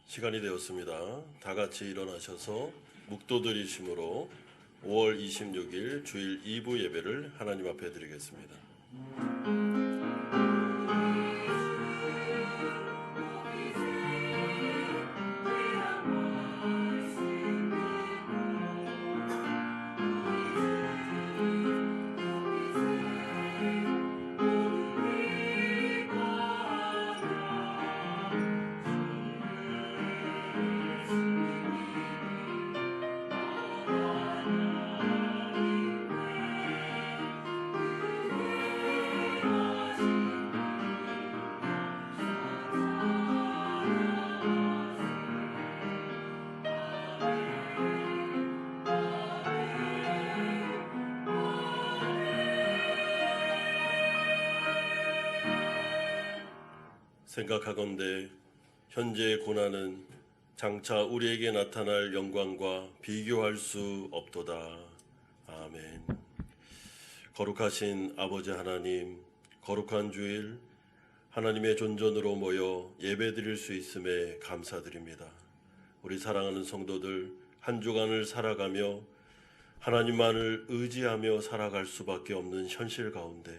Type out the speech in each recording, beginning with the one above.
시간이 되었습니다. 다 같이 일어나셔서 묵도드리심으로 5월 26일 주일 2부 예배를 하나님 앞에 드리겠습니다. 생각하건대 현재의 고난은 장차 우리에게 나타날 영광과 비교할 수 없도다. 아멘. 거룩하신 아버지 하나님, 거룩한 주일 하나님의 존전으로 모여 예배드릴 수 있음에 감사드립니다. 우리 사랑하는 성도들 한 주간을 살아가며 하나님만을 의지하며 살아갈 수밖에 없는 현실 가운데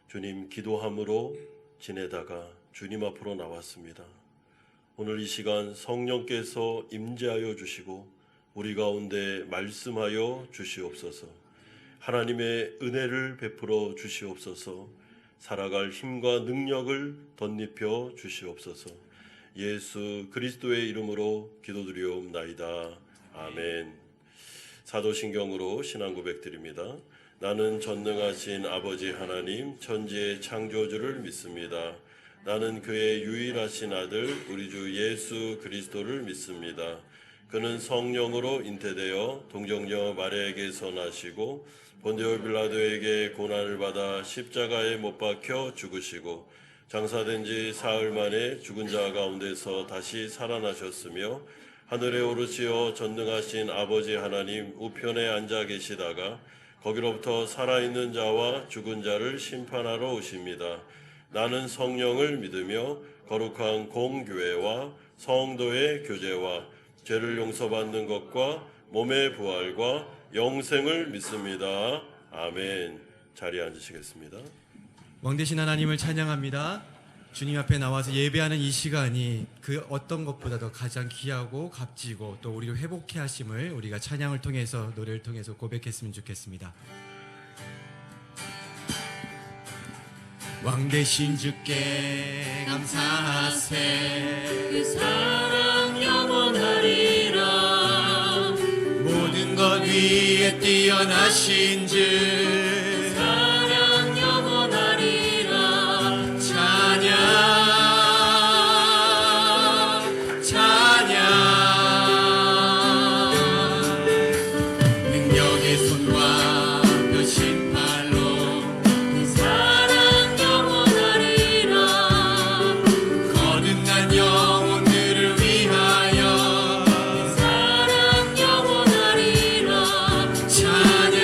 주님 기도함으로 지내다가 주님 앞으로 나왔습니다. 오늘 이 시간 성령께서 임재하여 주시고 우리 가운데 말씀하여 주시옵소서. 하나님의 은혜를 베풀어 주시옵소서. 살아갈 힘과 능력을 덧입혀 주시옵소서. 예수 그리스도의 이름으로 기도드리옵나이다. 아멘. 사도신경으로 신앙 고백드립니다. 나는 전능하신 아버지 하나님 천지의 창조주를 믿습니다. 나는 그의 유일하신 아들 우리 주 예수 그리스도를 믿습니다. 그는 성령으로 잉태되어 동정녀 마리아에게서 나시고 본디오 빌라도에게 고난을 받아 십자가에 못 박혀 죽으시고 장사된 지 사흘 만에 죽은 자 가운데서 다시 살아나셨으며 하늘에 오르시어 전능하신 아버지 하나님 우편에 앉아 계시다가 거기로부터 살아있는 자와 죽은 자를 심판하러 오십니다. 나는 성령을 믿으며 거룩한 공교회와 성도의 교제와 죄를 용서받는 것과 몸의 부활과 영생을 믿습니다. 아멘. 자리에 앉으시겠습니다. 왕되신 하나님을 찬양합니다. 주님 앞에 나와서 예배하는 이 시간이 그 어떤 것보다도 가장 귀하고 값지고 또 우리를 회복해 하심을 우리가 찬양을 통해서 노래를 통해서 고백했으면 좋겠습니다. 왕되신 주께 감사하세. 그 사랑 영원하리라. 모든 것 위에 뛰어나신 주 사랑 영원하리라. 찬양 찬양. 능력의 손과 펴신 팔로 사랑 영원하리라. 거듭난 영혼들을 위하여 사랑 영원하리라. 찬양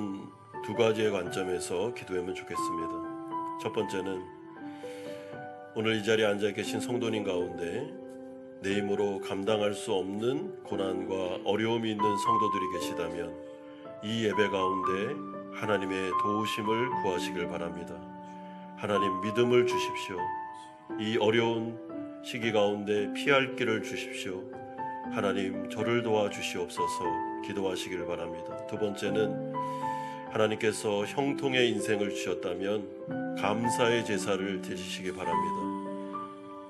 우선 두 가지의 관점에서 기도하면 좋겠습니다. 첫 번째는 오늘 이 자리에 앉아 계신 성도님 가운데 내 힘으로 감당할 수 없는 고난과 어려움이 있는 성도들이 계시다면 이 예배 가운데 하나님의 도우심을 구하시길 바랍니다. 하나님 믿음을 주십시오. 이 어려운 시기 가운데 피할 길을 주십시오. 하나님 저를 도와주시옵소서 기도하시길 바랍니다. 두 번째는 하나님께서 형통의 인생을 주셨다면 감사의 제사를 드리시기 바랍니다.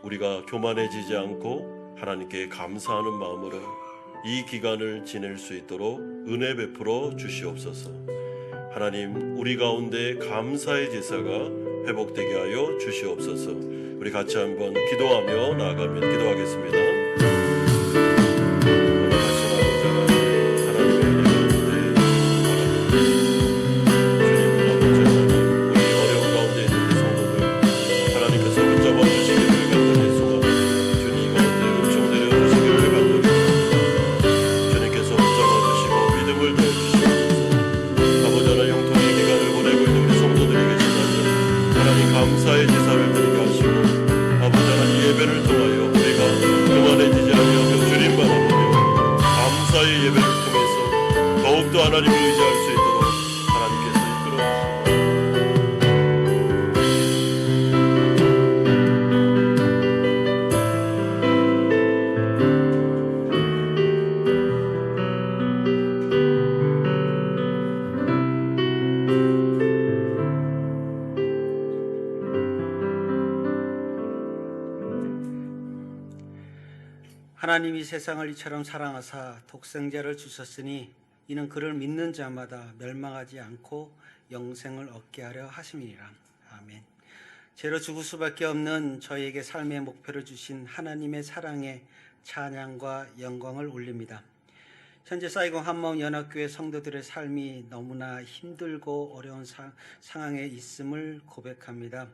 우리가 교만해지지 않고 하나님께 감사하는 마음으로 이 기간을 지낼 수 있도록 은혜 베풀어 주시옵소서. 하나님 우리 가운데 감사의 제사가 회복되게 하여 주시옵소서. 우리 같이 한번 기도하며 나아가면 기도하겠습니다. 감사의 제사를 드리게 하시고 아버지 하나님 예배를 통하여 우리가 교만해지지 아니하며 주님 바라보며 감사의 예배를 통해서 더욱더 하나님을 의지할 수 있도록 하나님께서 이끌어 하나님이 세상을 이처럼 사랑하사 독생자를 주셨으니 이는 그를 믿는 자마다 멸망하지 않고 영생을 얻게 하려 하심이니라. 아멘. 죄로 죽을 수밖에 없는 저희에게 삶의 목표를 주신 하나님의 사랑에 찬양과 영광을 올립니다. 현재 사이공 한마음 연합교회 성도들의 삶이 너무나 힘들고 어려운 상황에 있음을 고백합니다.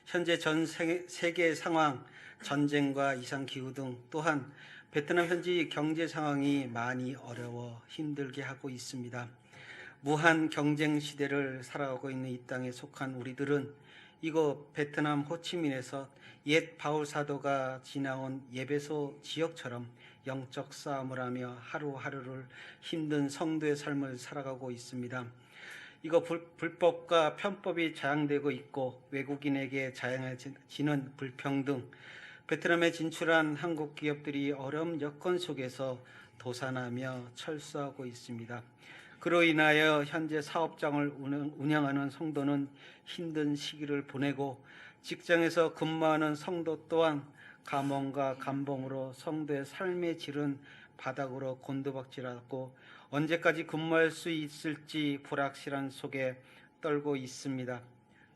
현재 전 세계의 상황, 전쟁과 이상기후 등 또한 베트남 현지 경제 상황이 많이 어려워 힘들게 하고 있습니다. 무한 경쟁 시대를 살아가고 있는 이 땅에 속한 우리들은 이곳 베트남 호치민에서 옛 바울 사도가 지나온 예배소 지역처럼 영적 싸움을 하며 하루하루를 힘든 성도의 삶을 살아가고 있습니다. 이거 불법과 편법이 자양되고 있고 외국인에게 자양해지는 불평등, 베트남에 진출한 한국 기업들이 어려운 여건 속에서 도산하며 철수하고 있습니다. 그로 인하여 현재 사업장을 운영하는 성도는 힘든 시기를 보내고 직장에서 근무하는 성도 또한 감원과 감봉으로 성도의 삶의 질은 바닥으로 곤두박질하고 언제까지 근무할 수 있을지 불확실한 속에 떨고 있습니다.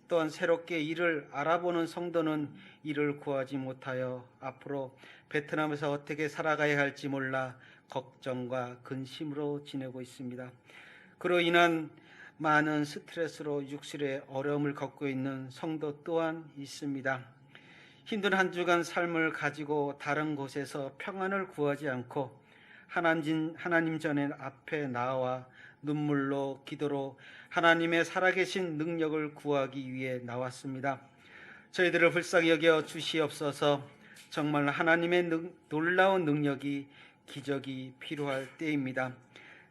또한 새롭게 일을 알아보는 성도는 일을 구하지 못하여 앞으로 베트남에서 어떻게 살아가야 할지 몰라 걱정과 근심으로 지내고 있습니다. 그로 인한 많은 스트레스로 육실의 어려움을 겪고 있는 성도 또한 있습니다. 힘든 한 주간 삶을 가지고 다른 곳에서 평안을 구하지 않고 하나님 전에 앞에 나와 눈물로 기도로 하나님의 살아계신 능력을 구하기 위해 나왔습니다. 저희들을 불쌍히 여겨 주시옵소서. 정말 하나님의 놀라운 능력이 기적이 필요할 때입니다.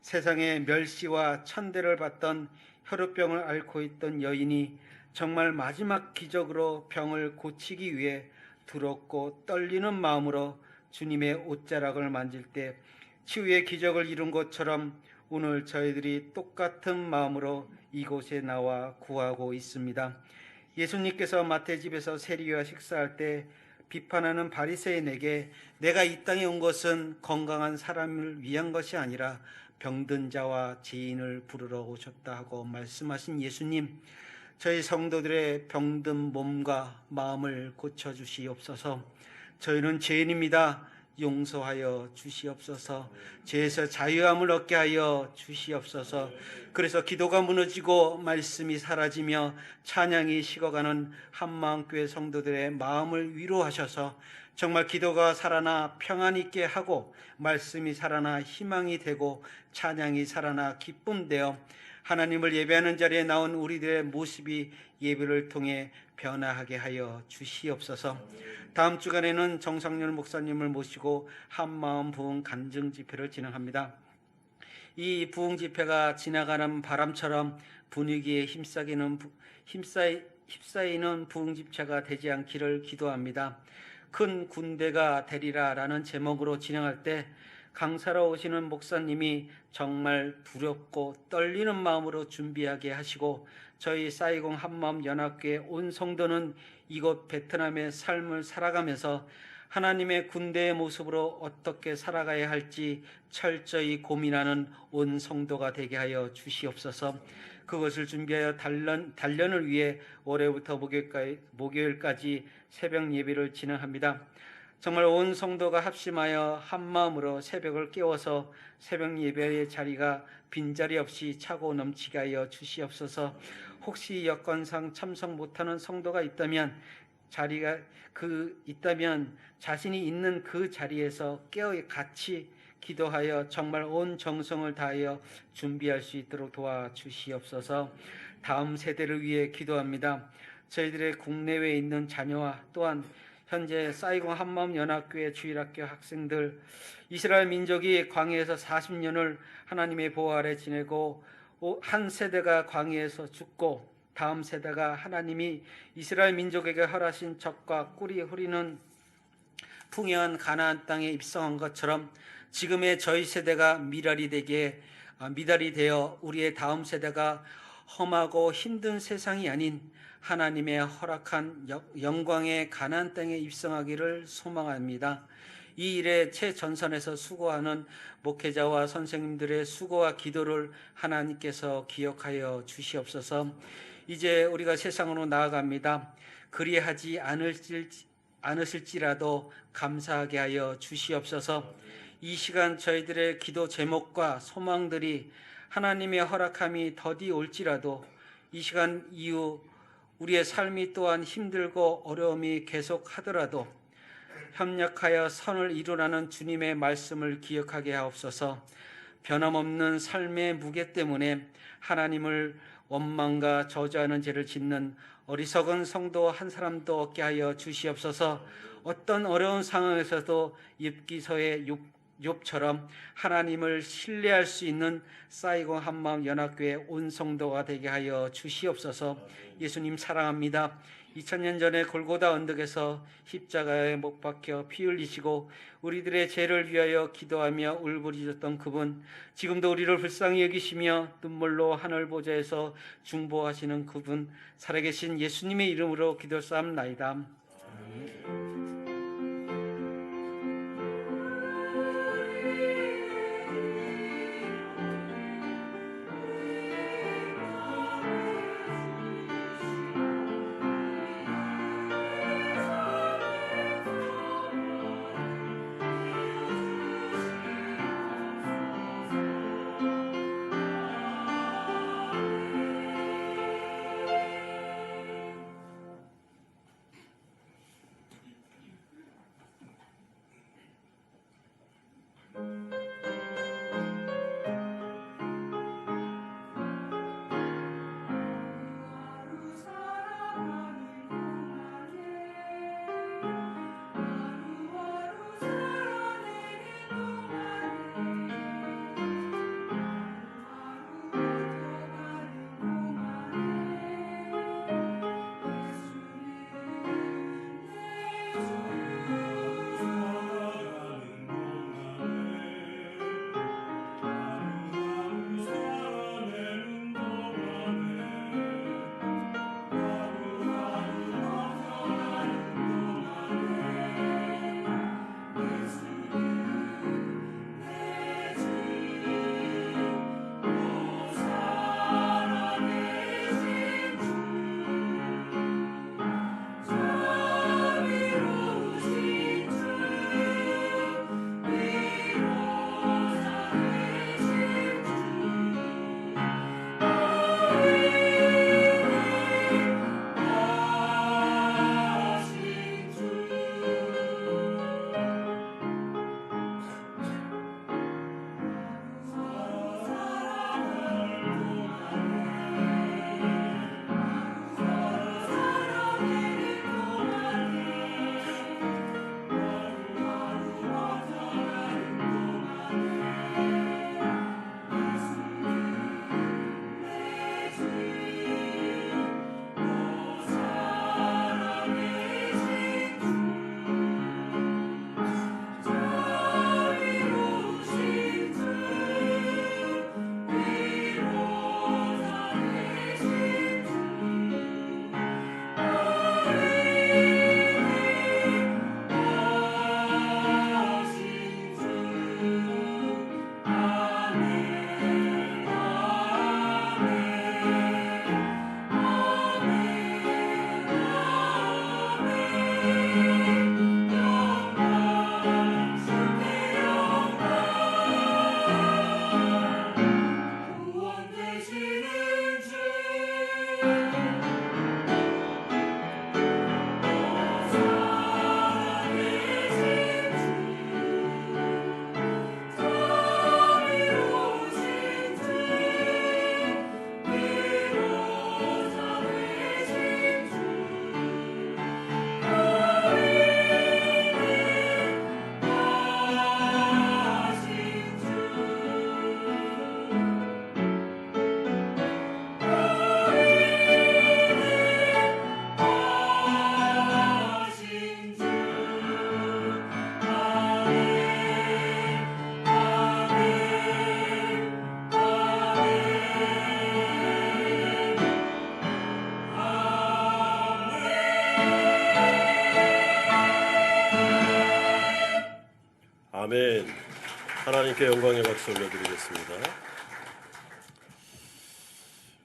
세상에 멸시와 천대를 받던 혈우병을 앓고 있던 여인이 정말 마지막 기적으로 병을 고치기 위해 두렵고 떨리는 마음으로 주님의 옷자락을 만질 때 치유의 기적을 이룬 것처럼 오늘 저희들이 똑같은 마음으로 이곳에 나와 구하고 있습니다. 예수님께서 마태집에서 세리와 식사할 때 비판하는 바리새인에게 내가 이 땅에 온 것은 건강한 사람을 위한 것이 아니라 병든 자와 죄인을 부르러 오셨다 하고 말씀하신 예수님, 저희 성도들의 병든 몸과 마음을 고쳐주시옵소서. 저희는 죄인입니다. 용서하여 주시옵소서. 죄에서 자유함을 얻게 하여 주시옵소서. 그래서 기도가 무너지고 말씀이 사라지며 찬양이 식어가는 한마음교회 성도들의 마음을 위로하셔서 정말 기도가 살아나 평안 있게 하고 말씀이 살아나 희망이 되고 찬양이 살아나 기쁨되어 하나님을 예배하는 자리에 나온 우리들의 모습이 예배를 통해 변화하게 하여 주시옵소서. 다음 주간에는 정상률 목사님을 모시고 한마음 부흥 간증 집회를 진행합니다. 이 부흥 집회가 지나가는 바람처럼 분위기에 휩싸이는 부흥 집회가 되지 않기를 기도합니다. 큰 군대가 되리라라는 제목으로 진행할 때 강사로 오시는 목사님이 정말 두렵고 떨리는 마음으로 준비하게 하시고, 저희 사이공 한마음 연합교회 온 성도는 이곳 베트남의 삶을 살아가면서 하나님의 군대의 모습으로 어떻게 살아가야 할지 철저히 고민하는 온 성도가 되게 하여 주시옵소서. 그것을 준비하여 단련을 위해 올해부터 목요일까지 새벽 예배를 진행합니다. 정말 온 성도가 합심하여 한마음으로 새벽을 깨워서 새벽 예배의 자리가 빈자리 없이 차고 넘치게 하여 주시옵소서. 혹시 여건상 참석 못하는 성도가 있다면 자신이 있는 그 자리에서 깨어 같이 기도하여 정말 온 정성을 다하여 준비할 수 있도록 도와주시옵소서. 다음 세대를 위해 기도합니다. 저희들의 국내외에 있는 자녀와 또한 현재 사이공 한마음 연합교회 주일학교 학생들, 이스라엘 민족이 광야에서 40년을 하나님의 보호 아래 지내고 한 세대가 광야에서 죽고 다음 세대가 하나님이 이스라엘 민족에게 허락하신 적과 꿀이 흐리는 풍요한 가나안 땅에 입성한 것처럼 지금의 저희 세대가 미랄이 되어 우리의 다음 세대가 험하고 힘든 세상이 아닌 하나님의 허락한 영광의 가나안 땅에 입성하기를 소망합니다. 이 일에 최전선에서 수고하는 목회자와 선생님들의 수고와 기도를 하나님께서 기억하여 주시옵소서. 이제 우리가 세상으로 나아갑니다. 그리하지 않으실지라도 감사하게 하여 주시옵소서. 이 시간 저희들의 기도 제목과 소망들이 하나님의 허락함이 더디 올지라도 이 시간 이후 우리의 삶이 또한 힘들고 어려움이 계속하더라도 협력하여 선을 이루라는 주님의 말씀을 기억하게 하옵소서. 변함없는 삶의 무게 때문에 하나님을 원망과 저주하는 죄를 짓는 어리석은 성도 한 사람도 없게 하여 주시옵소서. 어떤 어려운 상황에서도 욥기서의 욥처럼 하나님을 신뢰할 수 있는 사이공 한마음 연합교회 온 성도가 되게 하여 주시옵소서. 예수님 사랑합니다. 2000년 전에 골고다 언덕에서 십자가에 못 박혀 피 흘리시고 우리들의 죄를 위하여 기도하며 울부짖었던 그분, 지금도 우리를 불쌍히 여기시며 눈물로 하늘 보좌에서 중보하시는 그분, 살아계신 예수님의 이름으로 기도싸움나이다. 하나님께 영광의 박수 올려드리겠습니다.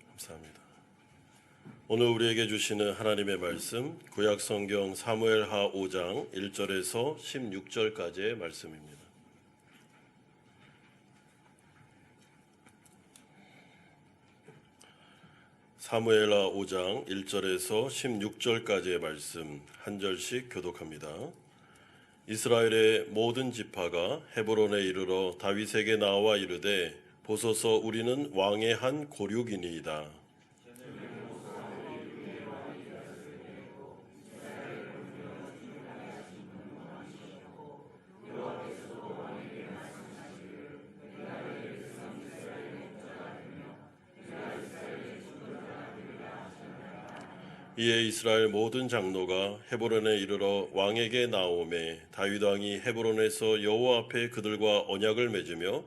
감사합니다. 오늘 우리에게 주시는 하나님의 말씀, 구약 성경 사무엘하 5장 1절에서 16절까지의 말씀입니다. 사무엘하 5장 1절에서 16절까지의 말씀 한 절씩 교독합니다. 이스라엘의 모든 지파가 헤브론에 이르러 다윗에게 나와 이르되 보소서 우리는 왕의 한 고륙이니이다. 이에 이스라엘 모든 장로가 헤브론에 이르러 왕에게 나오매 다윗 왕이 헤브론에서 여호와 앞에 그들과 언약을 맺으며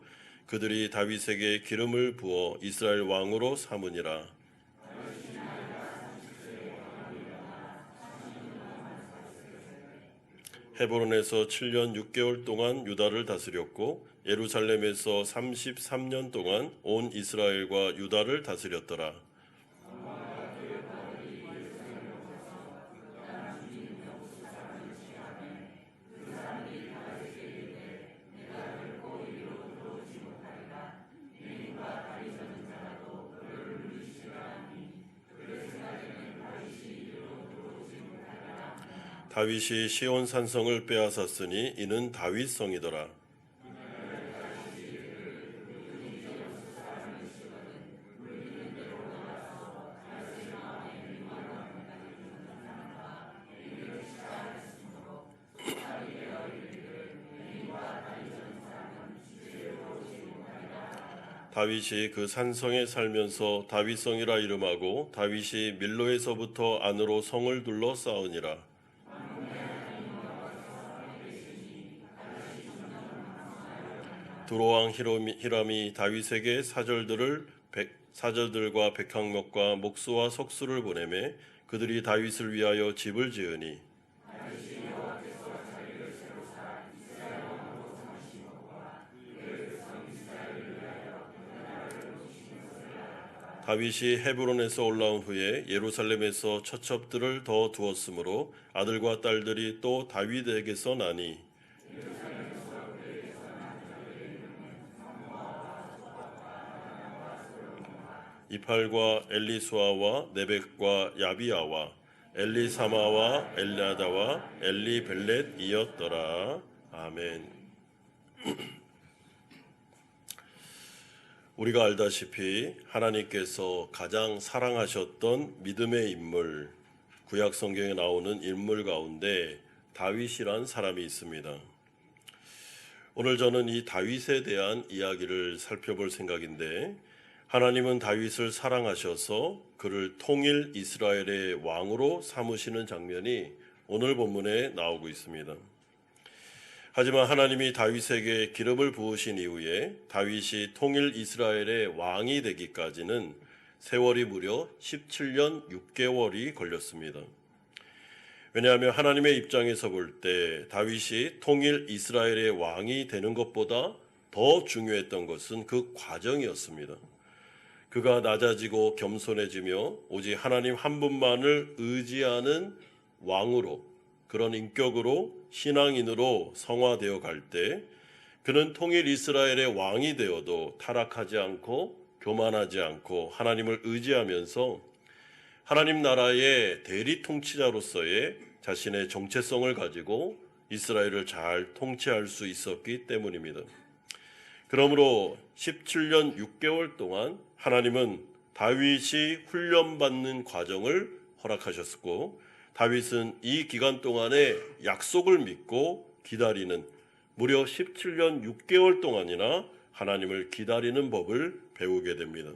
그들이 다윗에게 기름을 부어 이스라엘 왕으로 삼으니라. 헤브론에서 7년 6개월 동안 유다를 다스렸고 예루살렘에서 33년 동안 온 이스라엘과 유다를 다스렸더라. 다윗이 시온 산성을 빼앗았으니 이는 다윗 성이더라. 다윗이 그 산성에 살면서 다윗성이라 이름하고 다윗이 밀로에서부터 안으로 성을 둘러 쌓으니라. 두로왕 히람이 다윗에게 사절들과 백향목과 목수와 석수를 보내매 그들이 다윗을 위하여 집을 지으니 다윗이 헤브론에서 올라온 후에 예루살렘에서 처첩들을 더 두었으므로 아들과 딸들이 또 다윗에게서 나니 이팔과 엘리수아와 네벡과 야비아와 엘리사마와 엘리아다와 엘리벨렛이었더라. 아멘. 우리가 알다시피 하나님께서 가장 사랑하셨던 믿음의 인물, 구약 성경에 나오는 인물 가운데 다윗이란 사람이 있습니다. 오늘 저는 이 다윗에 대한 이야기를 살펴볼 생각인데 하나님은 다윗을 사랑하셔서 그를 통일 이스라엘의 왕으로 삼으시는 장면이 오늘 본문에 나오고 있습니다. 하지만 하나님이 다윗에게 기름을 부으신 이후에 다윗이 통일 이스라엘의 왕이 되기까지는 세월이 무려 17년 6개월이 걸렸습니다. 왜냐하면 하나님의 입장에서 볼 때 다윗이 통일 이스라엘의 왕이 되는 것보다 더 중요했던 것은 그 과정이었습니다. 그가 낮아지고 겸손해지며 오직 하나님 한 분만을 의지하는 왕으로, 그런 인격으로 신앙인으로 성화되어 갈 때 그는 통일 이스라엘의 왕이 되어도 타락하지 않고 교만하지 않고 하나님을 의지하면서 하나님 나라의 대리 통치자로서의 자신의 정체성을 가지고 이스라엘을 잘 통치할 수 있었기 때문입니다. 그러므로 17년 6개월 동안 하나님은 다윗이 훈련받는 과정을 허락하셨고 다윗은 이 기간 동안에 약속을 믿고 기다리는 무려 17년 6개월 동안이나 하나님을 기다리는 법을 배우게 됩니다.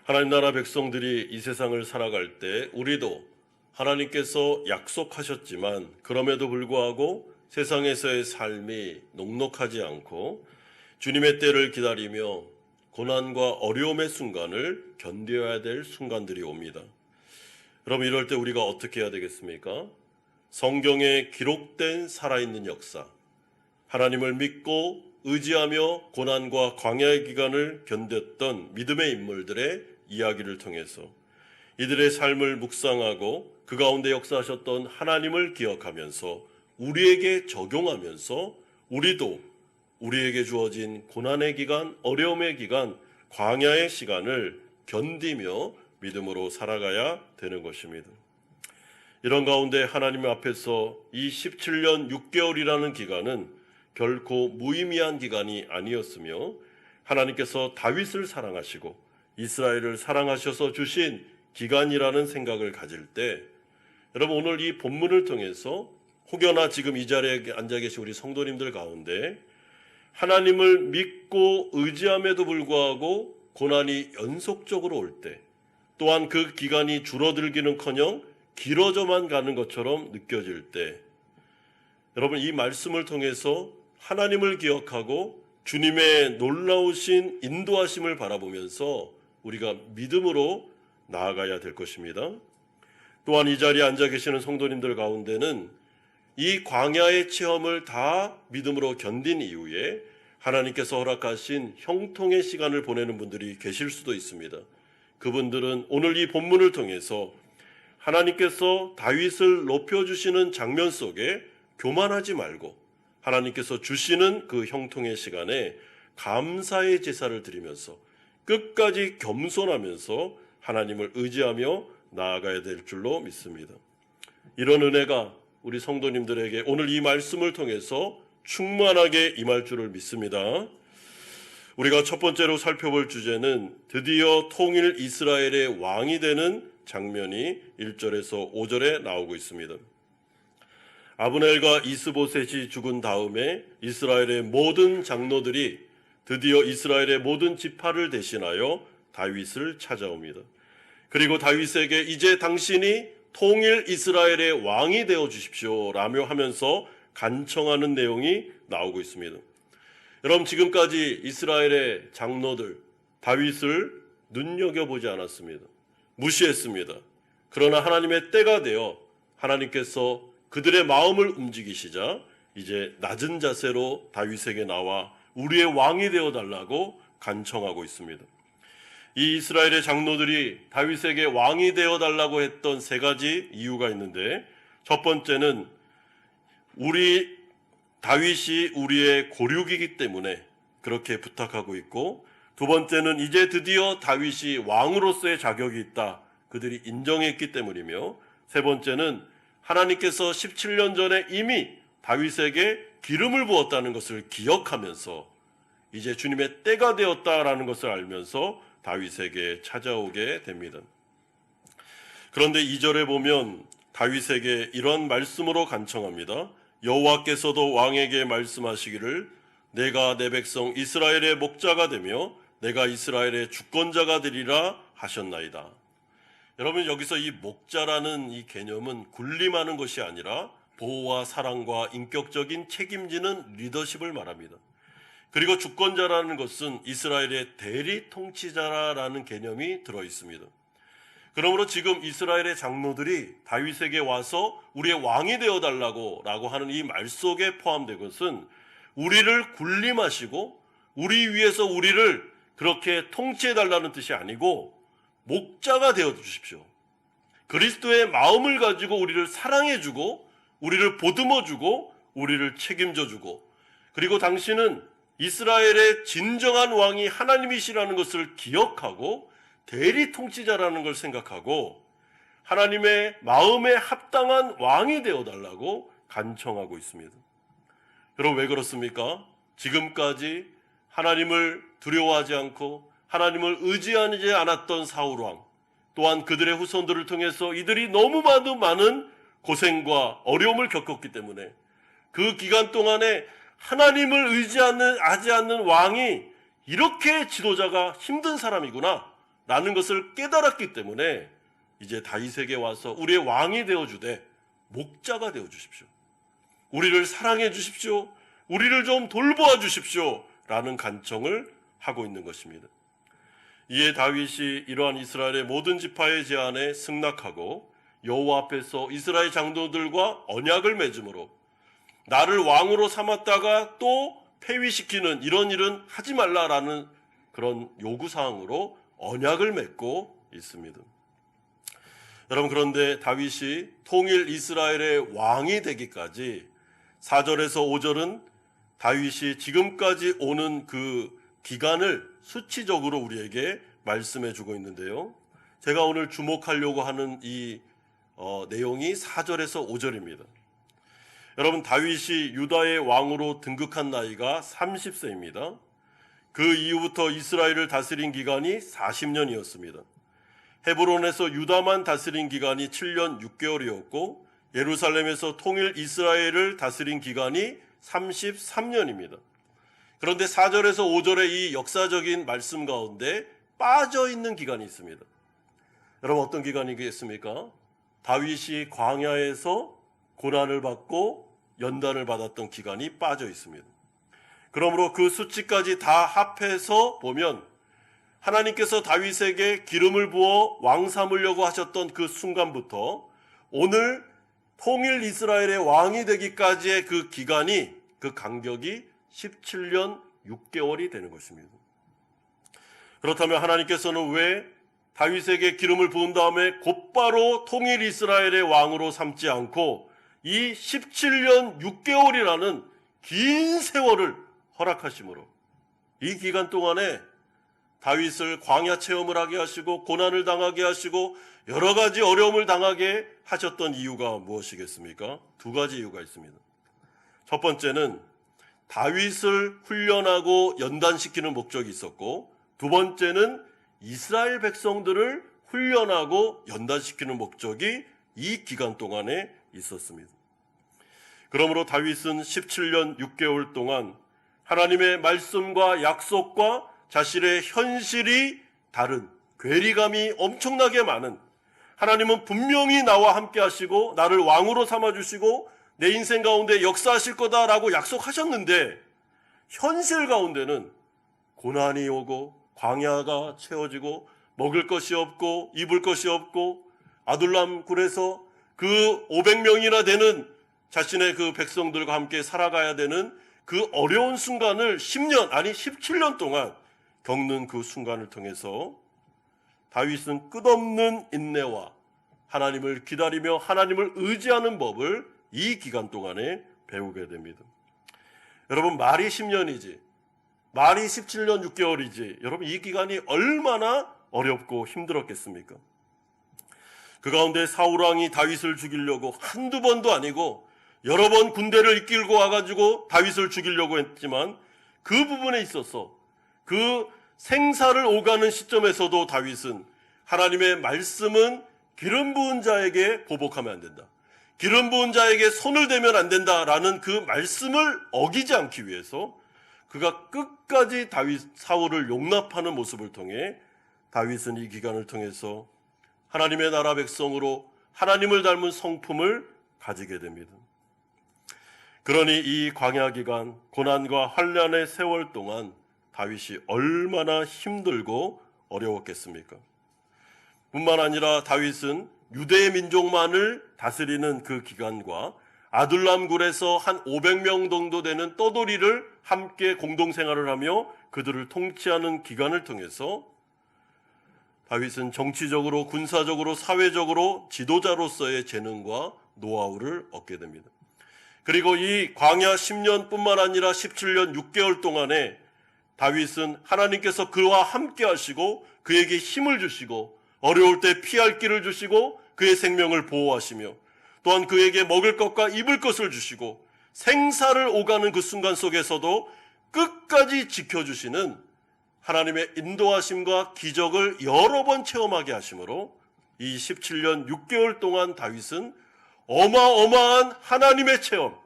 하나님 나라 백성들이 이 세상을 살아갈 때 우리도 하나님께서 약속하셨지만 그럼에도 불구하고 세상에서의 삶이 녹록하지 않고 주님의 때를 기다리며 고난과 어려움의 순간을 견뎌야 될 순간들이 옵니다. 그럼 이럴 때 우리가 어떻게 해야 되겠습니까? 성경에 기록된 살아있는 역사, 하나님을 믿고 의지하며 고난과 광야의 기간을 견뎠던 믿음의 인물들의 이야기를 통해서 이들의 삶을 묵상하고 그 가운데 역사하셨던 하나님을 기억하면서 우리에게 적용하면서 우리도 우리에게 주어진 고난의 기간, 어려움의 기간, 광야의 시간을 견디며 믿음으로 살아가야 되는 것입니다. 이런 가운데 하나님 앞에서 이 17년 6개월이라는 기간은 결코 무의미한 기간이 아니었으며 하나님께서 다윗을 사랑하시고 이스라엘을 사랑하셔서 주신 기간이라는 생각을 가질 때, 여러분 오늘 이 본문을 통해서 혹여나 지금 이 자리에 앉아 계신 우리 성도님들 가운데 하나님을 믿고 의지함에도 불구하고 고난이 연속적으로 올 때, 또한 그 기간이 줄어들기는커녕 길어져만 가는 것처럼 느껴질 때, 여러분 이 말씀을 통해서 하나님을 기억하고 주님의 놀라우신 인도하심을 바라보면서 우리가 믿음으로 나아가야 될 것입니다. 또한 이 자리에 앉아 계시는 성도님들 가운데는 이 광야의 체험을 다 믿음으로 견딘 이후에 하나님께서 허락하신 형통의 시간을 보내는 분들이 계실 수도 있습니다. 그분들은 오늘 이 본문을 통해서 하나님께서 다윗을 높여주시는 장면 속에 교만하지 말고 하나님께서 주시는 그 형통의 시간에 감사의 제사를 드리면서 끝까지 겸손하면서 하나님을 의지하며 나아가야 될 줄로 믿습니다. 이런 은혜가 우리 성도님들에게 오늘 이 말씀을 통해서 충만하게 임할 줄을 믿습니다. 우리가 첫 번째로 살펴볼 주제는 드디어 통일 이스라엘의 왕이 되는 장면이 1절에서 5절에 나오고 있습니다. 아브넬과 이스보셋이 죽은 다음에 이스라엘의 모든 장로들이 드디어 이스라엘의 모든 지파를 대신하여 다윗을 찾아옵니다. 그리고 다윗에게 이제 당신이 통일 이스라엘의 왕이 되어 주십시오 라며 하면서 간청하는 내용이 나오고 있습니다. 여러분 지금까지 이스라엘의 장로들 다윗을 눈여겨보지 않았습니다. 무시했습니다. 그러나 하나님의 때가 되어 하나님께서 그들의 마음을 움직이시자 이제 낮은 자세로 다윗에게 나와 우리의 왕이 되어 달라고 간청하고 있습니다. 이 이스라엘의 장로들이 다윗에게 왕이 되어 달라고 했던 세 가지 이유가 있는데, 첫 번째는 다윗이 우리의 고륙이기 때문에 그렇게 부탁하고 있고, 두 번째는 이제 드디어 다윗이 왕으로서의 자격이 있다, 그들이 인정했기 때문이며, 세 번째는 하나님께서 17년 전에 이미 다윗에게 기름을 부었다는 것을 기억하면서 이제 주님의 때가 되었다라는 것을 알면서 다윗에게 찾아오게 됩니다. 그런데 2절에 보면 다윗에게 이런 말씀으로 간청합니다. 여호와께서도 왕에게 말씀하시기를 내가 내 백성 이스라엘의 목자가 되며 내가 이스라엘의 주권자가 되리라 하셨나이다. 여러분 여기서 이 목자라는 이 개념은 군림하는 것이 아니라 보호와 사랑과 인격적인 책임지는 리더십을 말합니다. 그리고 주권자라는 것은 이스라엘의 대리 통치자라는 개념이 들어 있습니다. 그러므로 지금 이스라엘의 장로들이 다윗에게 와서 우리의 왕이 되어달라고 하는 이 말 속에 포함된 것은 우리를 군림하시고 우리 위에서 우리를 그렇게 통치해달라는 뜻이 아니고 목자가 되어주십시오. 그리스도의 마음을 가지고 우리를 사랑해주고 우리를 보듬어주고 우리를 책임져주고, 그리고 당신은 이스라엘의 진정한 왕이 하나님이시라는 것을 기억하고 대리 통치자라는 걸 생각하고 하나님의 마음에 합당한 왕이 되어달라고 간청하고 있습니다. 여러분 왜 그렇습니까? 지금까지 하나님을 두려워하지 않고 하나님을 의지하지 않았던 사울왕, 또한 그들의 후손들을 통해서 이들이 너무 많은 고생과 어려움을 겪었기 때문에 그 기간 동안에 하나님을 의지하지 않는 왕이 이렇게 지도자가 힘든 사람이구나 라는 것을 깨달았기 때문에 이제 다윗에게 와서 우리의 왕이 되어주되 목자가 되어주십시오. 우리를 사랑해 주십시오. 우리를 좀 돌보아 주십시오 라는 간청을 하고 있는 것입니다. 이에 다윗이 이러한 이스라엘의 모든 지파의 제안에 승낙하고 여호와 앞에서 이스라엘 장로들과 언약을 맺음으로 나를 왕으로 삼았다가 또 폐위시키는 이런 일은 하지 말라라는 그런 요구사항으로 언약을 맺고 있습니다. 여러분, 그런데 다윗이 통일 이스라엘의 왕이 되기까지 4절에서 5절은 다윗이 지금까지 오는 그 기간을 수치적으로 우리에게 말씀해 주고 있는데요. 제가 오늘 주목하려고 하는 이 내용이 4절에서 5절입니다. 여러분, 다윗이 유다의 왕으로 등극한 나이가 30세입니다. 그 이후부터 이스라엘을 다스린 기간이 40년이었습니다. 헤브론에서 유다만 다스린 기간이 7년 6개월이었고 예루살렘에서 통일 이스라엘을 다스린 기간이 33년입니다. 그런데 4절에서 5절의 이 역사적인 말씀 가운데 빠져있는 기간이 있습니다. 여러분, 어떤 기간이겠습니까? 다윗이 광야에서 고난을 받고 연단을 받았던 기간이 빠져 있습니다. 그러므로 그 수치까지 다 합해서 보면 하나님께서 다윗에게 기름을 부어 왕 삼으려고 하셨던 그 순간부터 오늘 통일 이스라엘의 왕이 되기까지의 그 기간이, 그 간격이 17년 6개월이 되는 것입니다. 그렇다면 하나님께서는 왜 다윗에게 기름을 부은 다음에 곧바로 통일 이스라엘의 왕으로 삼지 않고 이 17년 6개월이라는 긴 세월을 허락하심으로 이 기간 동안에 다윗을 광야 체험을 하게 하시고 고난을 당하게 하시고 여러 가지 어려움을 당하게 하셨던 이유가 무엇이겠습니까? 두 가지 이유가 있습니다. 첫 번째는 다윗을 훈련하고 연단시키는 목적이 있었고, 두 번째는 이스라엘 백성들을 훈련하고 연단시키는 목적이 이 기간 동안에 있었습니다. 그러므로 다윗은 17년 6개월 동안 하나님의 말씀과 약속과 자신의 현실이 다른, 괴리감이 엄청나게 많은, 하나님은 분명히 나와 함께 하시고 나를 왕으로 삼아주시고 내 인생 가운데 역사하실 거다라고 약속하셨는데 현실 가운데는 고난이 오고 광야가 채워지고 먹을 것이 없고 입을 것이 없고 아둘람 굴에서 그 500명이나 되는 자신의 그 백성들과 함께 살아가야 되는 그 어려운 순간을 10년 아니 17년 동안 겪는 그 순간을 통해서 다윗은 끝없는 인내와 하나님을 기다리며 하나님을 의지하는 법을 이 기간 동안에 배우게 됩니다. 여러분, 말이 10년이지 말이 17년 6개월이지 여러분, 이 기간이 얼마나 어렵고 힘들었겠습니까? 그 가운데 사울왕이 다윗을 죽이려고 한두 번도 아니고 여러 번 군대를 이끌고 와가지고 다윗을 죽이려고 했지만 그 부분에 있어서 그 생사를 오가는 시점에서도 다윗은 하나님의 말씀은 기름 부은 자에게 보복하면 안 된다, 기름 부은 자에게 손을 대면 안 된다라는 그 말씀을 어기지 않기 위해서 그가 끝까지 사울을 용납하는 모습을 통해 다윗은 이 기간을 통해서 하나님의 나라 백성으로 하나님을 닮은 성품을 가지게 됩니다. 그러니 이 광야 기간, 고난과 환난의 세월 동안 다윗이 얼마나 힘들고 어려웠겠습니까? 뿐만 아니라 다윗은 유대 민족만을 다스리는 그 기간과 아둘람 굴에서 한 500명 정도 되는 떠돌이를 함께 공동생활을 하며 그들을 통치하는 기간을 통해서 다윗은 정치적으로, 군사적으로, 사회적으로 지도자로서의 재능과 노하우를 얻게 됩니다. 그리고 이 광야 10년뿐만 아니라 17년 6개월 동안에 다윗은 하나님께서 그와 함께 하시고 그에게 힘을 주시고 어려울 때 피할 길을 주시고 그의 생명을 보호하시며 또한 그에게 먹을 것과 입을 것을 주시고 생사를 오가는 그 순간 속에서도 끝까지 지켜주시는 하나님의 인도하심과 기적을 여러 번 체험하게 하심으로 이 17년 6개월 동안 다윗은 어마어마한 하나님의 체험,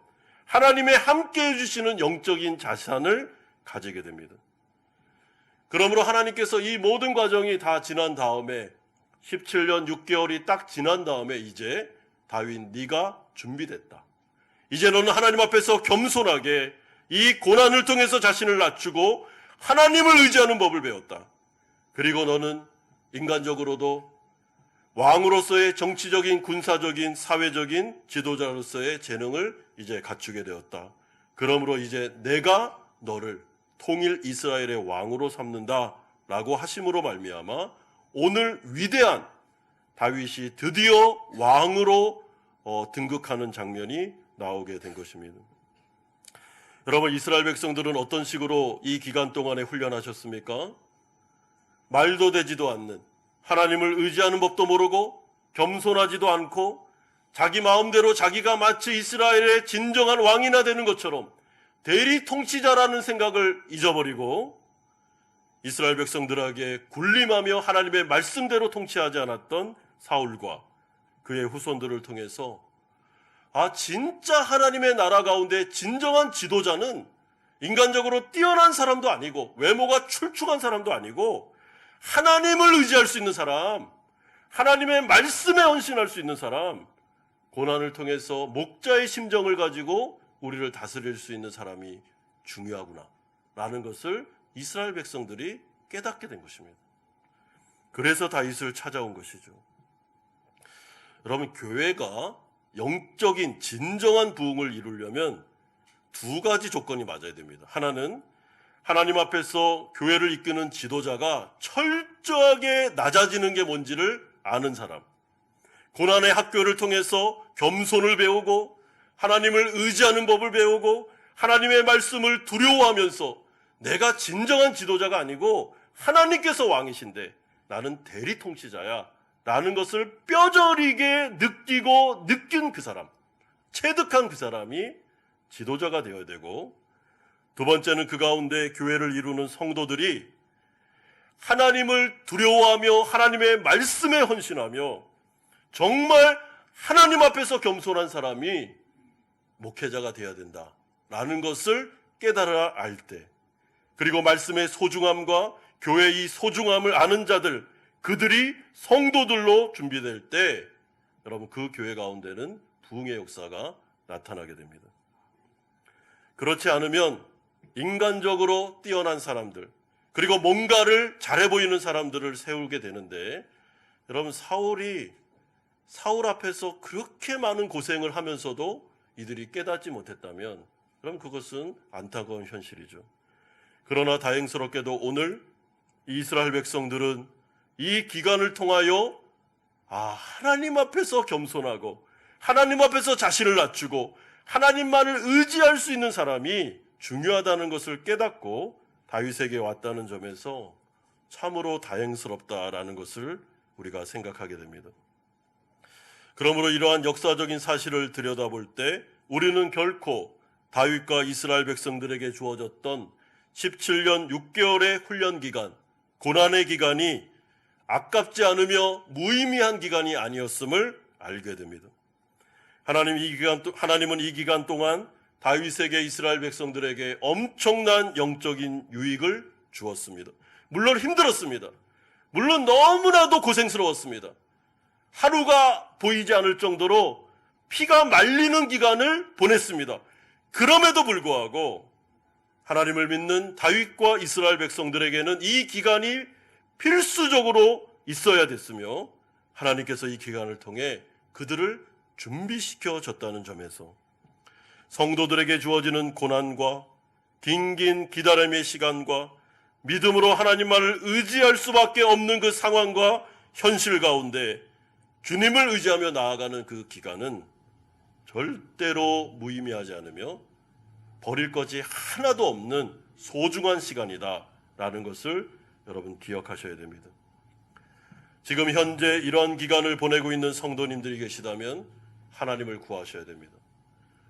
하나님의 함께 해주시는 영적인 자산을 가지게 됩니다. 그러므로 하나님께서 이 모든 과정이 다 지난 다음에 17년 6개월이 딱 지난 다음에 이제 다윗, 네가 준비됐다. 이제 너는 하나님 앞에서 겸손하게 이 고난을 통해서 자신을 낮추고 하나님을 의지하는 법을 배웠다. 그리고 너는 인간적으로도 왕으로서의 정치적인, 군사적인, 사회적인 지도자로서의 재능을 이제 갖추게 되었다. 그러므로 이제 내가 너를 통일 이스라엘의 왕으로 삼는다라고 하심으로 말미암아 오늘 위대한 다윗이 드디어 왕으로 등극하는 장면이 나오게 된 것입니다. 여러분, 이스라엘 백성들은 어떤 식으로 이 기간 동안에 훈련하셨습니까? 말도 되지도 않는, 하나님을 의지하는 법도 모르고 겸손하지도 않고 자기 마음대로 자기가 마치 이스라엘의 진정한 왕이나 되는 것처럼 대리 통치자라는 생각을 잊어버리고 이스라엘 백성들에게 군림하며 하나님의 말씀대로 통치하지 않았던 사울과 그의 후손들을 통해서 진짜 하나님의 나라 가운데 진정한 지도자는 인간적으로 뛰어난 사람도 아니고 외모가 출중한 사람도 아니고 하나님을 의지할 수 있는 사람, 하나님의 말씀에 헌신할 수 있는 사람, 고난을 통해서 목자의 심정을 가지고 우리를 다스릴 수 있는 사람이 중요하구나 라는 것을 이스라엘 백성들이 깨닫게 된 것입니다. 그래서 다윗을 찾아온 것이죠. 여러분, 교회가 영적인 진정한 부흥을 이루려면 두 가지 조건이 맞아야 됩니다. 하나는 하나님 앞에서 교회를 이끄는 지도자가 철저하게 낮아지는 게 뭔지를 아는 사람, 고난의 학교를 통해서 겸손을 배우고 하나님을 의지하는 법을 배우고 하나님의 말씀을 두려워하면서 내가 진정한 지도자가 아니고 하나님께서 왕이신데 나는 대리 통치자야 라는 것을 뼈저리게 느끼고 느낀 그 사람, 체득한 그 사람이 지도자가 되어야 되고, 두 번째는 그 가운데 교회를 이루는 성도들이 하나님을 두려워하며 하나님의 말씀에 헌신하며 정말 하나님 앞에서 겸손한 사람이 목회자가 되어야 된다라는 것을 깨달아 알 때, 그리고 말씀의 소중함과 교회의 이 소중함을 아는 자들, 그들이 성도들로 준비될 때 여러분, 그 교회 가운데는 부흥의 역사가 나타나게 됩니다. 그렇지 않으면 인간적으로 뛰어난 사람들, 그리고 뭔가를 잘해 보이는 사람들을 세우게 되는데, 여러분, 사울 앞에서 그렇게 많은 고생을 하면서도 이들이 깨닫지 못했다면 그럼 그것은 안타까운 현실이죠. 그러나 다행스럽게도 오늘 이스라엘 백성들은 이 기간을 통하여 하나님 앞에서 겸손하고 하나님 앞에서 자신을 낮추고 하나님만을 의지할 수 있는 사람이 중요하다는 것을 깨닫고 다윗에게 왔다는 점에서 참으로 다행스럽다라는 것을 우리가 생각하게 됩니다. 그러므로 이러한 역사적인 사실을 들여다볼 때 우리는 결코 다윗과 이스라엘 백성들에게 주어졌던 17년 6개월의 훈련 기간, 고난의 기간이 아깝지 않으며 무의미한 기간이 아니었음을 알게 됩니다. 하나님은 이 기간 동안 다윗에게 이스라엘 백성들에게 엄청난 영적인 유익을 주었습니다. 물론 힘들었습니다. 물론 너무나도 고생스러웠습니다. 하루가 보이지 않을 정도로 피가 말리는 기간을 보냈습니다. 그럼에도 불구하고 하나님을 믿는 다윗과 이스라엘 백성들에게는 이 기간이 필수적으로 있어야 됐으며 하나님께서 이 기간을 통해 그들을 준비시켜 줬다는 점에서 성도들에게 주어지는 고난과 긴긴 기다림의 시간과 믿음으로 하나님만을 의지할 수밖에 없는 그 상황과 현실 가운데 주님을 의지하며 나아가는 그 기간은 절대로 무의미하지 않으며 버릴 것이 하나도 없는 소중한 시간이다라는 것을 여러분 기억하셔야 됩니다. 지금 현재 이러한 기간을 보내고 있는 성도님들이 계시다면 하나님을 구하셔야 됩니다.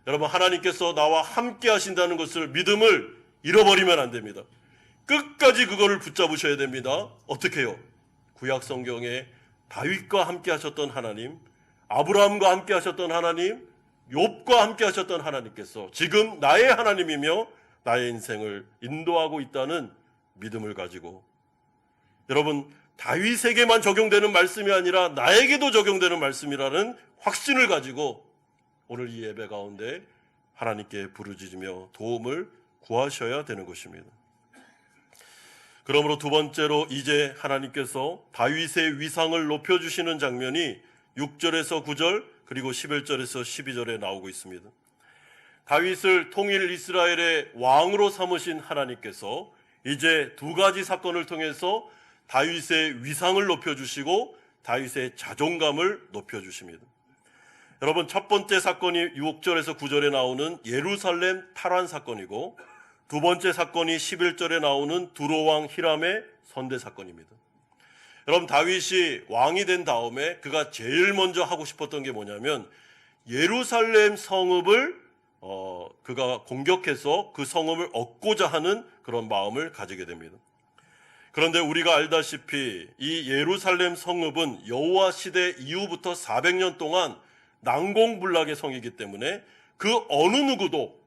여러분, 하나님께서 나와 함께 하신다는 것을, 믿음을 잃어버리면 안 됩니다. 끝까지 그거를 붙잡으셔야 됩니다. 어떻게 해요? 구약 성경에 다윗과 함께 하셨던 하나님, 아브라함과 함께 하셨던 하나님, 욥과 함께 하셨던 하나님께서 지금 나의 하나님이며 나의 인생을 인도하고 있다는 믿음을 가지고, 여러분, 다윗에게만 적용되는 말씀이 아니라 나에게도 적용되는 말씀이라는 확신을 가지고 오늘 이 예배 가운데 하나님께 부르짖으며 도움을 구하셔야 되는 것입니다. 그러므로 두 번째로 이제 하나님께서 다윗의 위상을 높여주시는 장면이 6절에서 9절 그리고 11절에서 12절에 나오고 있습니다. 다윗을 통일 이스라엘의 왕으로 삼으신 하나님께서 이제 두 가지 사건을 통해서 다윗의 위상을 높여주시고 다윗의 자존감을 높여주십니다. 여러분, 첫 번째 사건이 6절에서 9절에 나오는 예루살렘 탈환 사건이고, 두 번째 사건이 11절에 나오는 두로왕 히람의 선대 사건입니다. 여러분, 다윗이 왕이 된 다음에 그가 제일 먼저 하고 싶었던 게 뭐냐면 예루살렘 성읍을 그가 공격해서 그 성읍을 얻고자 하는 그런 마음을 가지게 됩니다. 그런데 우리가 알다시피 이 예루살렘 성읍은 여호와 시대 이후부터 400년 동안 난공불락의 성이기 때문에 그 어느 누구도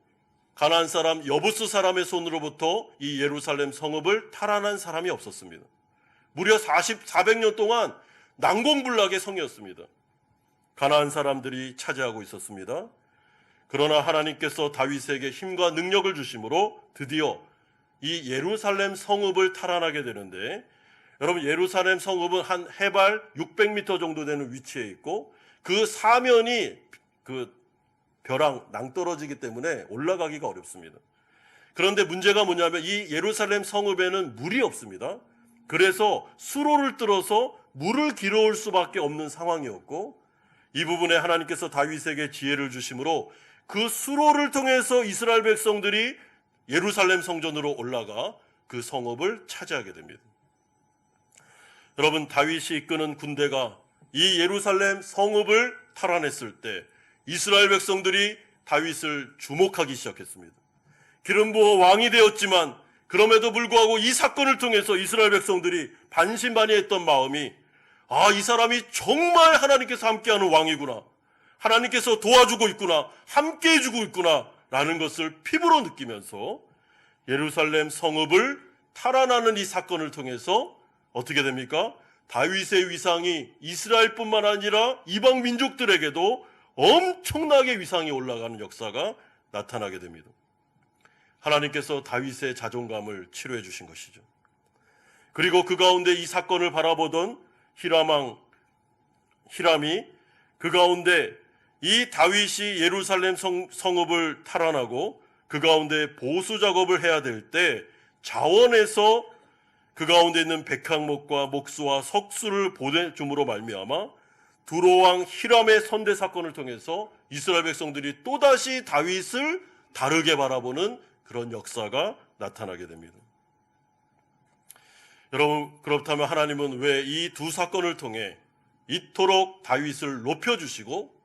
가나안 사람 여부스 사람의 손으로부터 이 예루살렘 성읍을 탈환한 사람이 없었습니다. 무려 400년 동안 난공불락의 성이었습니다. 가나안 사람들이 차지하고 있었습니다. 그러나 하나님께서 다윗에게 힘과 능력을 주심으로 드디어 이 예루살렘 성읍을 탈환하게 되는데, 여러분, 예루살렘 성읍은 한 해발 600m 정도 되는 위치에 있고 그 사면이 그 벼랑 낭떠러지기 때문에 올라가기가 어렵습니다. 그런데 문제가 뭐냐면 이 예루살렘 성읍에는 물이 없습니다. 그래서 수로를 뚫어서 물을 길어올 수밖에 없는 상황이었고, 이 부분에 하나님께서 다윗에게 지혜를 주심으로 그 수로를 통해서 이스라엘 백성들이 예루살렘 성전으로 올라가 그 성읍을 차지하게 됩니다. 여러분, 다윗이 이끄는 군대가 이 예루살렘 성읍을 탈환했을 때 이스라엘 백성들이 다윗을 주목하기 시작했습니다. 기름 부어 왕이 되었지만 그럼에도 불구하고 이 사건을 통해서 이스라엘 백성들이 반신반의했던 마음이, 이 사람이 정말 하나님께서 함께하는 왕이구나, 하나님께서 도와주고 있구나, 함께해주고 있구나 라는 것을 피부로 느끼면서 예루살렘 성읍을 탈환하는 이 사건을 통해서 어떻게 됩니까? 다윗의 위상이 이스라엘뿐만 아니라 이방 민족들에게도 엄청나게 위상이 올라가는 역사가 나타나게 됩니다. 하나님께서 다윗의 자존감을 치료해 주신 것이죠. 그리고 그 가운데 이 사건을 바라보던 히람이 그 가운데 이 다윗이 예루살렘 성읍을 탈환하고 그 가운데 보수 작업을 해야 될 때 자원에서 그 가운데 있는 백향목과 목수와 석수를 보내줌으로 말미암아 두로왕 히람의 선대 사건을 통해서 이스라엘 백성들이 또다시 다윗을 다르게 바라보는 그런 역사가 나타나게 됩니다. 여러분, 그렇다면 하나님은 왜 이 두 사건을 통해 이토록 다윗을 높여주시고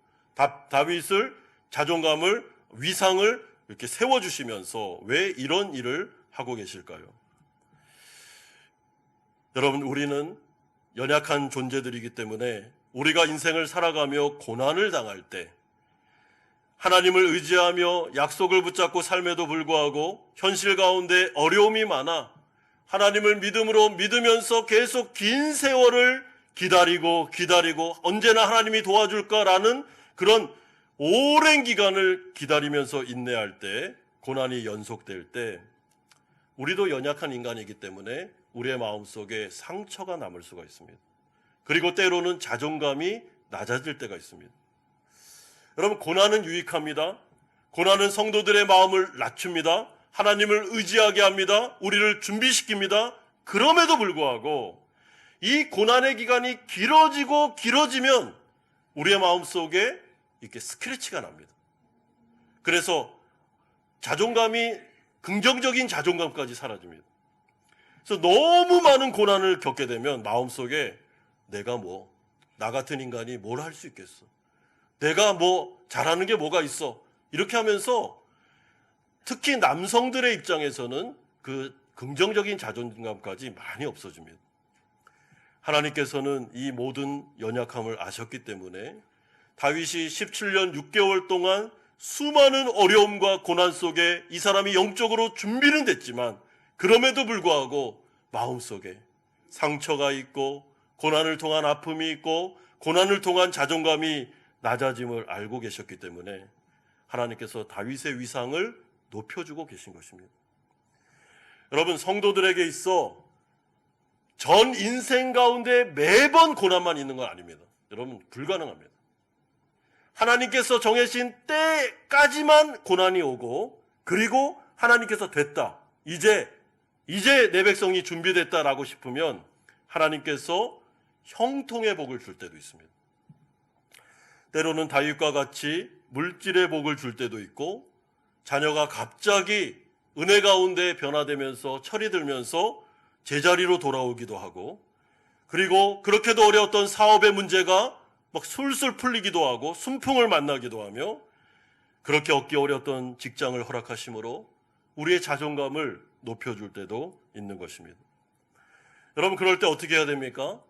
다윗을 자존감을, 위상을 이렇게 세워주시면서 왜 이런 일을 하고 계실까요? 여러분, 우리는 연약한 존재들이기 때문에 우리가 인생을 살아가며 고난을 당할 때, 하나님을 의지하며 약속을 붙잡고 삶에도 불구하고 현실 가운데 어려움이 많아 하나님을 믿으면서 계속 긴 세월을 기다리고 언제나 하나님이 도와줄까라는 그런 오랜 기간을 기다리면서 인내할 때, 고난이 연속될 때, 우리도 연약한 인간이기 때문에 우리의 마음속에 상처가 남을 수가 있습니다. 그리고 때로는 자존감이 낮아질 때가 있습니다. 여러분, 고난은 유익합니다. 고난은 성도들의 마음을 낮춥니다. 하나님을 의지하게 합니다. 우리를 준비시킵니다. 그럼에도 불구하고 이 고난의 기간이 길어지면 우리의 마음속에 이렇게 스크래치가 납니다. 그래서 자존감이, 긍정적인 자존감까지 사라집니다. 그래서 너무 많은 고난을 겪게 되면 마음속에 내가 나 같은 인간이 뭘 할 수 있겠어? 내가 잘하는 게 뭐가 있어? 이렇게 하면서 특히 남성들의 입장에서는 그 긍정적인 자존감까지 많이 없어집니다. 하나님께서는 이 모든 연약함을 아셨기 때문에 다윗이 17년 6개월 동안 수많은 어려움과 고난 속에 이 사람이 영적으로 준비는 됐지만 그럼에도 불구하고 마음속에 상처가 있고 고난을 통한 아픔이 있고 고난을 통한 자존감이 낮아짐을 알고 계셨기 때문에 하나님께서 다윗의 위상을 높여주고 계신 것입니다. 여러분, 성도들에게 있어 전 인생 가운데 매번 고난만 있는 건 아닙니다. 여러분, 불가능합니다. 하나님께서 정해진 때까지만 고난이 오고, 그리고 하나님께서 됐다, 이제 내 백성이 준비됐다라고 싶으면 하나님께서 형통의 복을 줄 때도 있습니다. 때로는 다윗과 같이 물질의 복을 줄 때도 있고, 자녀가 갑자기 은혜 가운데 변화되면서 철이 들면서 제자리로 돌아오기도 하고, 그리고 그렇게도 어려웠던 사업의 문제가 막 술술 풀리기도 하고 순풍을 만나기도 하며, 그렇게 얻기 어려웠던 직장을 허락하심으로 우리의 자존감을 높여줄 때도 있는 것입니다. 여러분, 그럴 때 어떻게 해야 됩니까?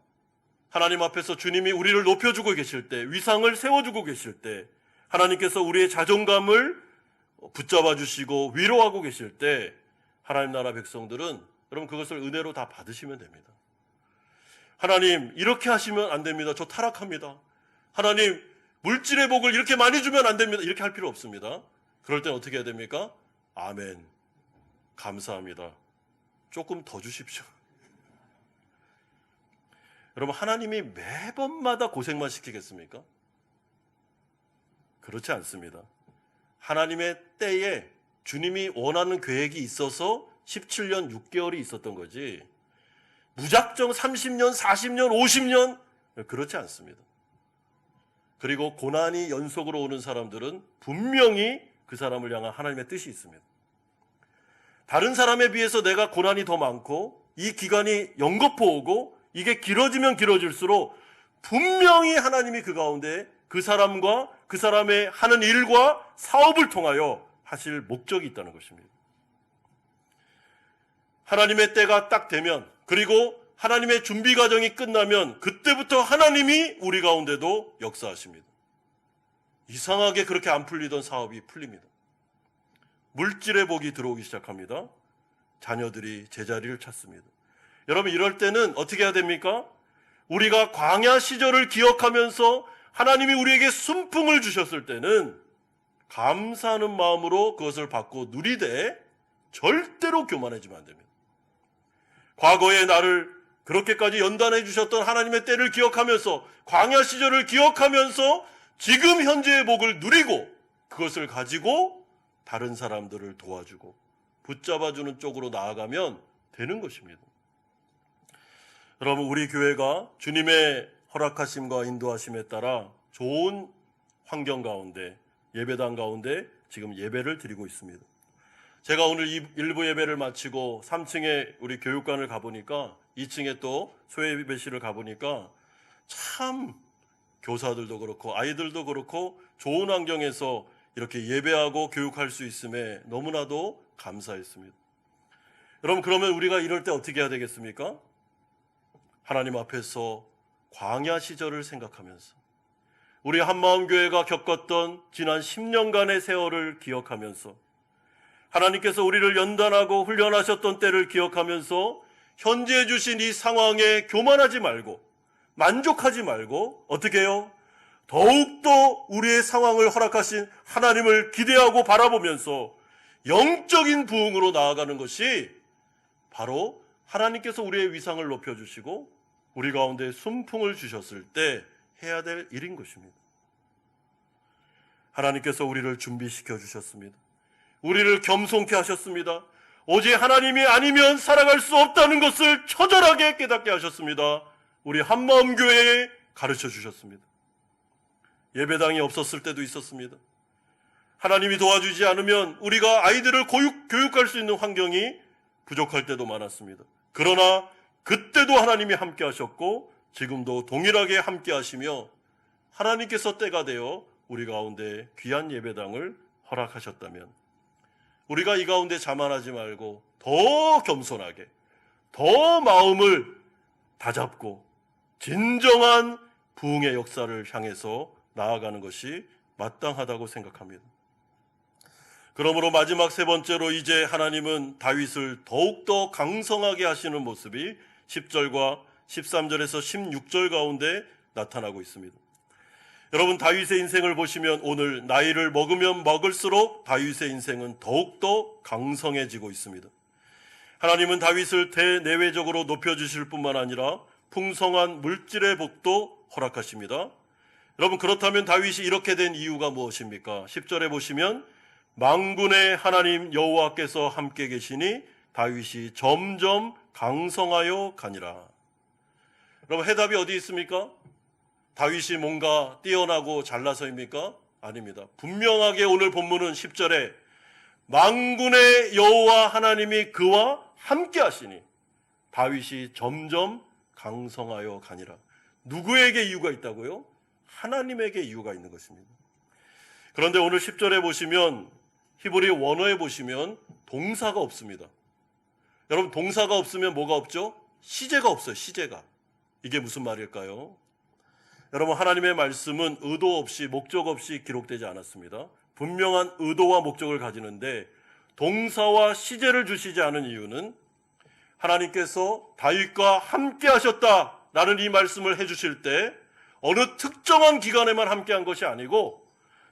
하나님 앞에서 주님이 우리를 높여주고 계실 때, 위상을 세워주고 계실 때, 하나님께서 우리의 자존감을 붙잡아 주시고 위로하고 계실 때, 하나님 나라 백성들은 여러분 그것을 은혜로 다 받으시면 됩니다. 하나님 이렇게 하시면 안 됩니다. 저 타락합니다. 하나님 물질의 복을 이렇게 많이 주면 안 됩니다. 이렇게 할 필요 없습니다. 그럴 땐 어떻게 해야 됩니까? 아멘, 감사합니다, 조금 더 주십시오. 여러분, 하나님이 매번마다 고생만 시키겠습니까? 그렇지 않습니다. 하나님의 때에 주님이 원하는 계획이 있어서 17년 6개월이 있었던 거지, 무작정 30년, 40년, 50년 그렇지 않습니다. 그리고 고난이 연속으로 오는 사람들은 분명히 그 사람을 향한 하나님의 뜻이 있습니다. 다른 사람에 비해서 내가 고난이 더 많고 이 기간이 연거푸 오고 이게 길어지면 길어질수록 분명히 하나님이 그 가운데 그 사람과 그 사람의 하는 일과 사업을 통하여 하실 목적이 있다는 것입니다. 하나님의 때가 딱 되면, 그리고 하나님의 준비 과정이 끝나면 그때부터 하나님이 우리 가운데도 역사하십니다. 이상하게 그렇게 안 풀리던 사업이 풀립니다. 물질의 복이 들어오기 시작합니다. 자녀들이 제자리를 찾습니다. 여러분, 이럴 때는 어떻게 해야 됩니까? 우리가 광야 시절을 기억하면서 하나님이 우리에게 순풍을 주셨을 때는 감사하는 마음으로 그것을 받고 누리되 절대로 교만해지면 안 됩니다. 과거의 나를 그렇게까지 연단해 주셨던 하나님의 때를 기억하면서, 광야 시절을 기억하면서 지금 현재의 복을 누리고 그것을 가지고 다른 사람들을 도와주고 붙잡아주는 쪽으로 나아가면 되는 것입니다. 여러분, 우리 교회가 주님의 허락하심과 인도하심에 따라 좋은 환경 가운데, 예배당 가운데 지금 예배를 드리고 있습니다. 제가 오늘 일부 예배를 마치고 3층에 우리 교육관을 가보니까, 2층에 또 소예배실을 가보니까 참 교사들도 그렇고 아이들도 그렇고 좋은 환경에서 이렇게 예배하고 교육할 수 있음에 너무나도 감사했습니다. 여러분, 그러면 우리가 이럴 때 어떻게 해야 되겠습니까? 하나님 앞에서 광야 시절을 생각하면서, 우리 한마음교회가 겪었던 지난 10년간의 세월을 기억하면서, 하나님께서 우리를 연단하고 훈련하셨던 때를 기억하면서 현재 주신 이 상황에 교만하지 말고 만족하지 말고 어떻게 해요? 더욱더 우리의 상황을 허락하신 하나님을 기대하고 바라보면서 영적인 부흥으로 나아가는 것이 바로 하나님께서 우리의 위상을 높여주시고 우리 가운데 순풍을 주셨을 때 해야 될 일인 것입니다. 하나님께서 우리를 준비시켜 주셨습니다. 우리를 겸손케 하셨습니다. 오직 하나님이 아니면 살아갈 수 없다는 것을 처절하게 깨닫게 하셨습니다. 우리 한마음교회에 가르쳐 주셨습니다. 예배당이 없었을 때도 있었습니다. 하나님이 도와주지 않으면 우리가 아이들을 교육할 수 있는 환경이 부족할 때도 많았습니다. 그러나 그때도 하나님이 함께 하셨고 지금도 동일하게 함께 하시며 하나님께서 때가 되어 우리 가운데 귀한 예배당을 허락하셨다면 우리가 이 가운데 자만하지 말고 더 겸손하게, 더 마음을 다잡고 진정한 부흥의 역사를 향해서 나아가는 것이 마땅하다고 생각합니다. 그러므로 마지막 세 번째로 이제 하나님은 다윗을 더욱더 강성하게 하시는 모습이 10절과 13절에서 16절 가운데 나타나고 있습니다. 여러분, 다윗의 인생을 보시면 오늘 나이를 먹으면 먹을수록 다윗의 인생은 더욱더 강성해지고 있습니다. 하나님은 다윗을 대내외적으로 높여주실 뿐만 아니라 풍성한 물질의 복도 허락하십니다. 여러분, 그렇다면 다윗이 이렇게 된 이유가 무엇입니까? 10절에 보시면 만군의 하나님 여호와께서 함께 계시니 다윗이 점점 강성하여 가니라. 여러분, 해답이 어디 있습니까? 다윗이 뭔가 뛰어나고 잘나서입니까? 아닙니다. 분명하게 오늘 본문은 10절에 만군의 여호와 하나님이 그와 함께 하시니 다윗이 점점 강성하여 가니라. 누구에게 이유가 있다고요? 하나님에게 이유가 있는 것입니다. 그런데 오늘 10절에 보시면 히브리 원어에 보시면 동사가 없습니다. 여러분, 동사가 없으면 뭐가 없죠? 시제가 없어요. 시제가. 이게 무슨 말일까요? 여러분, 하나님의 말씀은 의도 없이 목적 없이 기록되지 않았습니다. 분명한 의도와 목적을 가지는데 동사와 시제를 주시지 않은 이유는 하나님께서 다윗과 함께 하셨다라는 이 말씀을 해주실 때 어느 특정한 기간에만 함께한 것이 아니고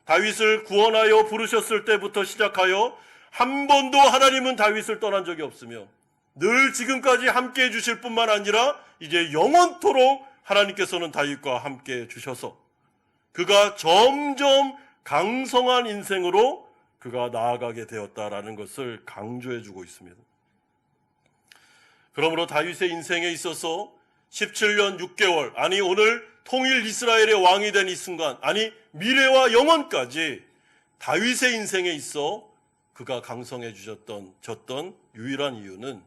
다윗을 구원하여 부르셨을 때부터 시작하여 한 번도 하나님은 다윗을 떠난 적이 없으며 늘 지금까지 함께해 주실 뿐만 아니라 이제 영원토록 하나님께서는 다윗과 함께해 주셔서 그가 점점 강성한 인생으로 그가 나아가게 되었다라는 것을 강조해 주고 있습니다. 그러므로 다윗의 인생에 있어서 17년 6개월, 아니 오늘 통일 이스라엘의 왕이 된 이 순간, 아니 미래와 영원까지 다윗의 인생에 있어 그가 강성해 졌던 유일한 이유는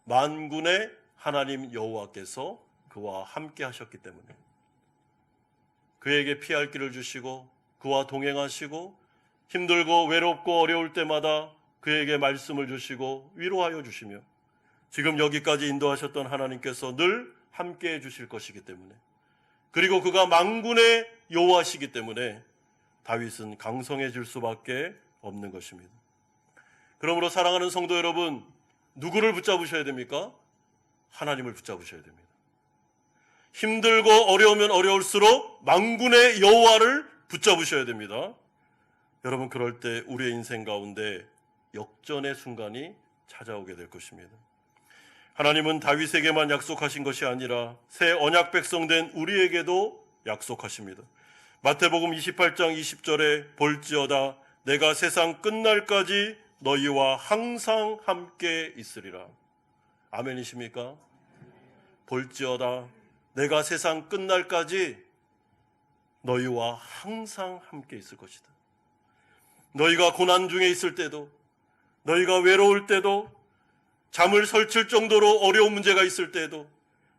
만군의 하나님 여호와께서 그와 함께 하셨기 때문에, 그에게 피할 길을 주시고 그와 동행하시고 힘들고 외롭고 어려울 때마다 그에게 말씀을 주시고 위로하여 주시며 지금 여기까지 인도하셨던 하나님께서 늘 함께해 주실 것이기 때문에, 그리고 그가 만군의 여호와시기 때문에 다윗은 강성해질 수밖에 없는 것입니다. 그러므로 사랑하는 성도 여러분, 누구를 붙잡으셔야 됩니까? 하나님을 붙잡으셔야 됩니다. 힘들고 어려우면 어려울수록 만군의 여호와를 붙잡으셔야 됩니다. 여러분, 그럴 때 우리의 인생 가운데 역전의 순간이 찾아오게 될 것입니다. 하나님은 다윗에게만 약속하신 것이 아니라 새 언약 백성된 우리에게도 약속하십니다. 마태복음 28장 20절에 볼지어다 내가 세상 끝날까지 너희와 항상 함께 있으리라. 아멘이십니까? 볼지어다 내가 세상 끝날까지 너희와 항상 함께 있을 것이다. 너희가 고난 중에 있을 때도, 너희가 외로울 때도, 잠을 설칠 정도로 어려운 문제가 있을 때도,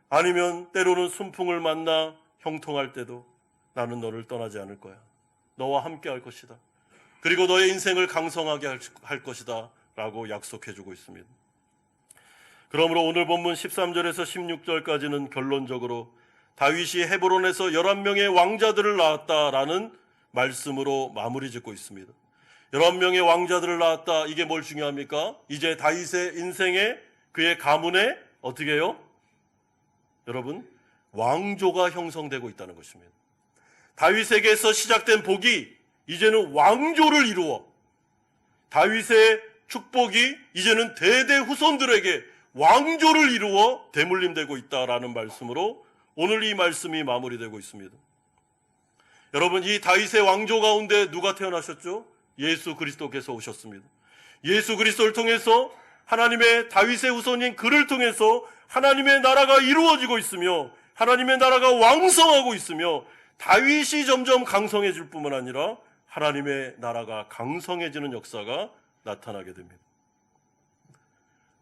아니면 때로는 순풍을 만나 형통할 때도 나는 너를 떠나지 않을 거야. 너와 함께 할 것이다. 그리고 너의 인생을 강성하게 할 것이다 라고 약속해주고 있습니다. 그러므로 오늘 본문 13절에서 16절까지는 결론적으로 다윗이 헤브론에서 11명의 왕자들을 낳았다라는 말씀으로 마무리 짓고 있습니다. 11명의 왕자들을 낳았다. 이게 뭘 중요합니까? 이제 다윗의 인생에, 그의 가문에 어떻게 해요? 여러분, 왕조가 형성되고 있다는 것입니다. 다윗에게서 시작된 복이 이제는 왕조를 이루어 다윗의 축복이 이제는 대대 후손들에게 왕조를 이루어 대물림되고 있다라는 말씀으로 오늘 이 말씀이 마무리되고 있습니다. 여러분, 이 다윗의 왕조 가운데 누가 태어나셨죠? 예수 그리스도께서 오셨습니다. 예수 그리스도를 통해서 하나님의 다윗의 후손인 그를 통해서 하나님의 나라가 이루어지고 있으며 하나님의 나라가 왕성하고 있으며 다윗이 점점 강성해질 뿐만 아니라 하나님의 나라가 강성해지는 역사가 나타나게 됩니다.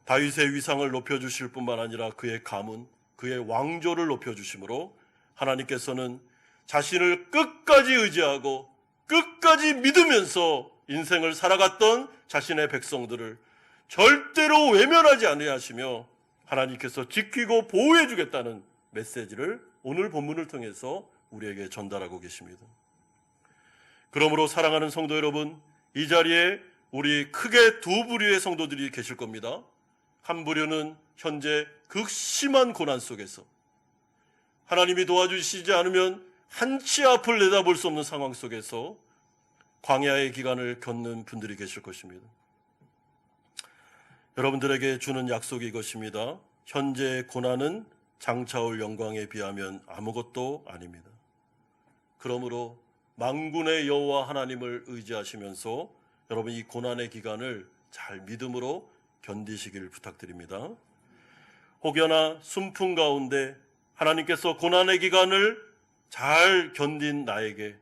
다윗의 위상을 높여주실 뿐만 아니라 그의 가문, 그의 왕조를 높여주심으로 하나님께서는 자신을 끝까지 의지하고 끝까지 믿으면서 인생을 살아갔던 자신의 백성들을 절대로 외면하지 아니하시며 하나님께서 지키고 보호해 주겠다는 메시지를 오늘 본문을 통해서 우리에게 전달하고 계십니다. 그러므로 사랑하는 성도 여러분, 이 자리에 우리 크게 두 부류의 성도들이 계실 겁니다. 한 부류는 현재 극심한 고난 속에서 하나님이 도와주시지 않으면 한치 앞을 내다볼 수 없는 상황 속에서 광야의 기간을 겪는 분들이 계실 것입니다. 여러분들에게 주는 약속이 이것입니다. 현재의 고난은 장차올 영광에 비하면 아무것도 아닙니다. 그러므로 만군의 여호와 하나님을 의지하시면서 여러분 이 고난의 기간을 잘 믿음으로 견디시길 부탁드립니다. 혹여나 순풍 가운데 하나님께서 고난의 기간을 잘 견딘 나에게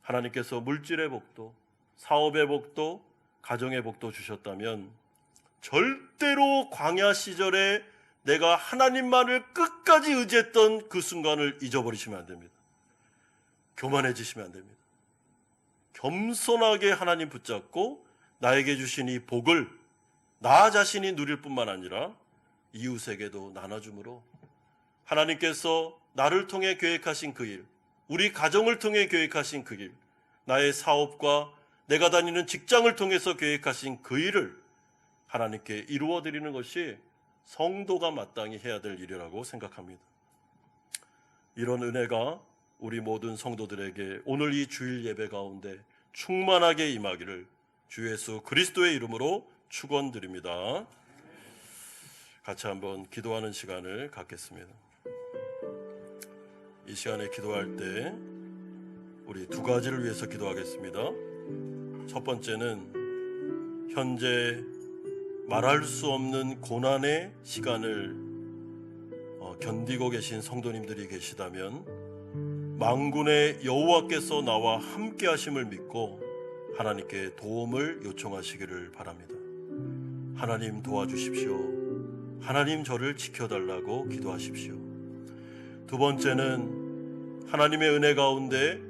하나님께서 물질의 복도, 사업의 복도, 가정의 복도 주셨다면 절대로 광야 시절에 내가 하나님만을 끝까지 의지했던 그 순간을 잊어버리시면 안 됩니다. 교만해지시면 안 됩니다. 겸손하게 하나님 붙잡고 나에게 주신 이 복을 나 자신이 누릴 뿐만 아니라 이웃에게도 나눠줌으로 하나님께서 나를 통해 계획하신 그 일, 우리 가정을 통해 계획하신 그 일, 나의 사업과 내가 다니는 직장을 통해서 계획하신 그 일을 하나님께 이루어드리는 것이 성도가 마땅히 해야 될 일이라고 생각합니다. 이런 은혜가 우리 모든 성도들에게 오늘 이 주일 예배 가운데 충만하게 임하기를 주 예수 그리스도의 이름으로 축원드립니다. 같이 한번 기도하는 시간을 갖겠습니다. 이 시간에 기도할 때 우리 두 가지를 위해서 기도하겠습니다. 첫 번째는 현재 말할 수 없는 고난의 시간을 견디고 계신 성도님들이 계시다면 만군의 여호와께서 나와 함께 하심을 믿고 하나님께 도움을 요청하시기를 바랍니다. 하나님 도와주십시오. 하나님 저를 지켜달라고 기도하십시오. 두 번째는 하나님의 은혜 가운데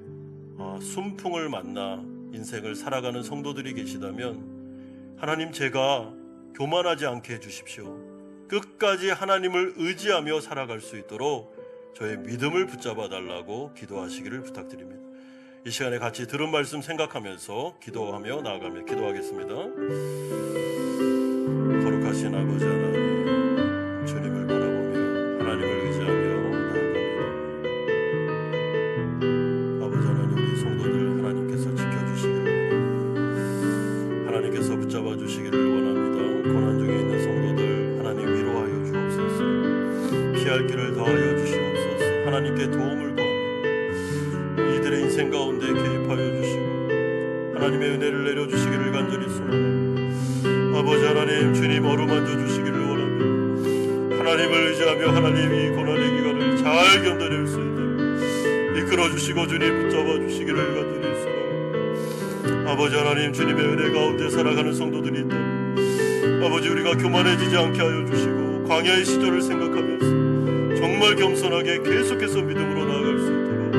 순풍을 만나 인생을 살아가는 성도들이 계시다면 하나님 제가 교만하지 않게 해주십시오. 끝까지 하나님을 의지하며 살아갈 수 있도록 저의 믿음을 붙잡아 달라고 기도하시기를 부탁드립니다. 이 시간에 같이 들은 말씀 생각하면서 기도하며 나아가며 기도하겠습니다. 거룩하신 아버지 하나님, 주님을 바라보며 하나님을 의지하며 나아갑니다. 아버지 하나님, 우리 성도들 하나님께서 지켜주시기를, 하나님께서 붙잡아 주시기를 원합니다. 고난 중에 있는 성도들 하나님 위로하여 주옵소서. 피할 길을 더하여 주시옵소서. 하나님께 도움을 구합니다. 이들의 인생 가운데 개입하여 주시고 하나님의 은혜를 내려주시기를 간절히 소원합니다. 아버지 하나님, 주님 어루만져 주시기를 원합니다. 하나님을 의지하며 하나님이 고난의 기간을 잘 견뎌낼 수 있도록 이끌어 주시고 주님 붙잡아 주시기를 간절히 소원합니다. 아버지 하나님, 주님의 은혜 가운데 살아가는 성도들이 있다면 아버지 우리가 교만해지지 않게 하여 주시고 광야의 시절을 생각하면서 정말 겸손하게 계속해서 믿음으로 나아갈 수 있도록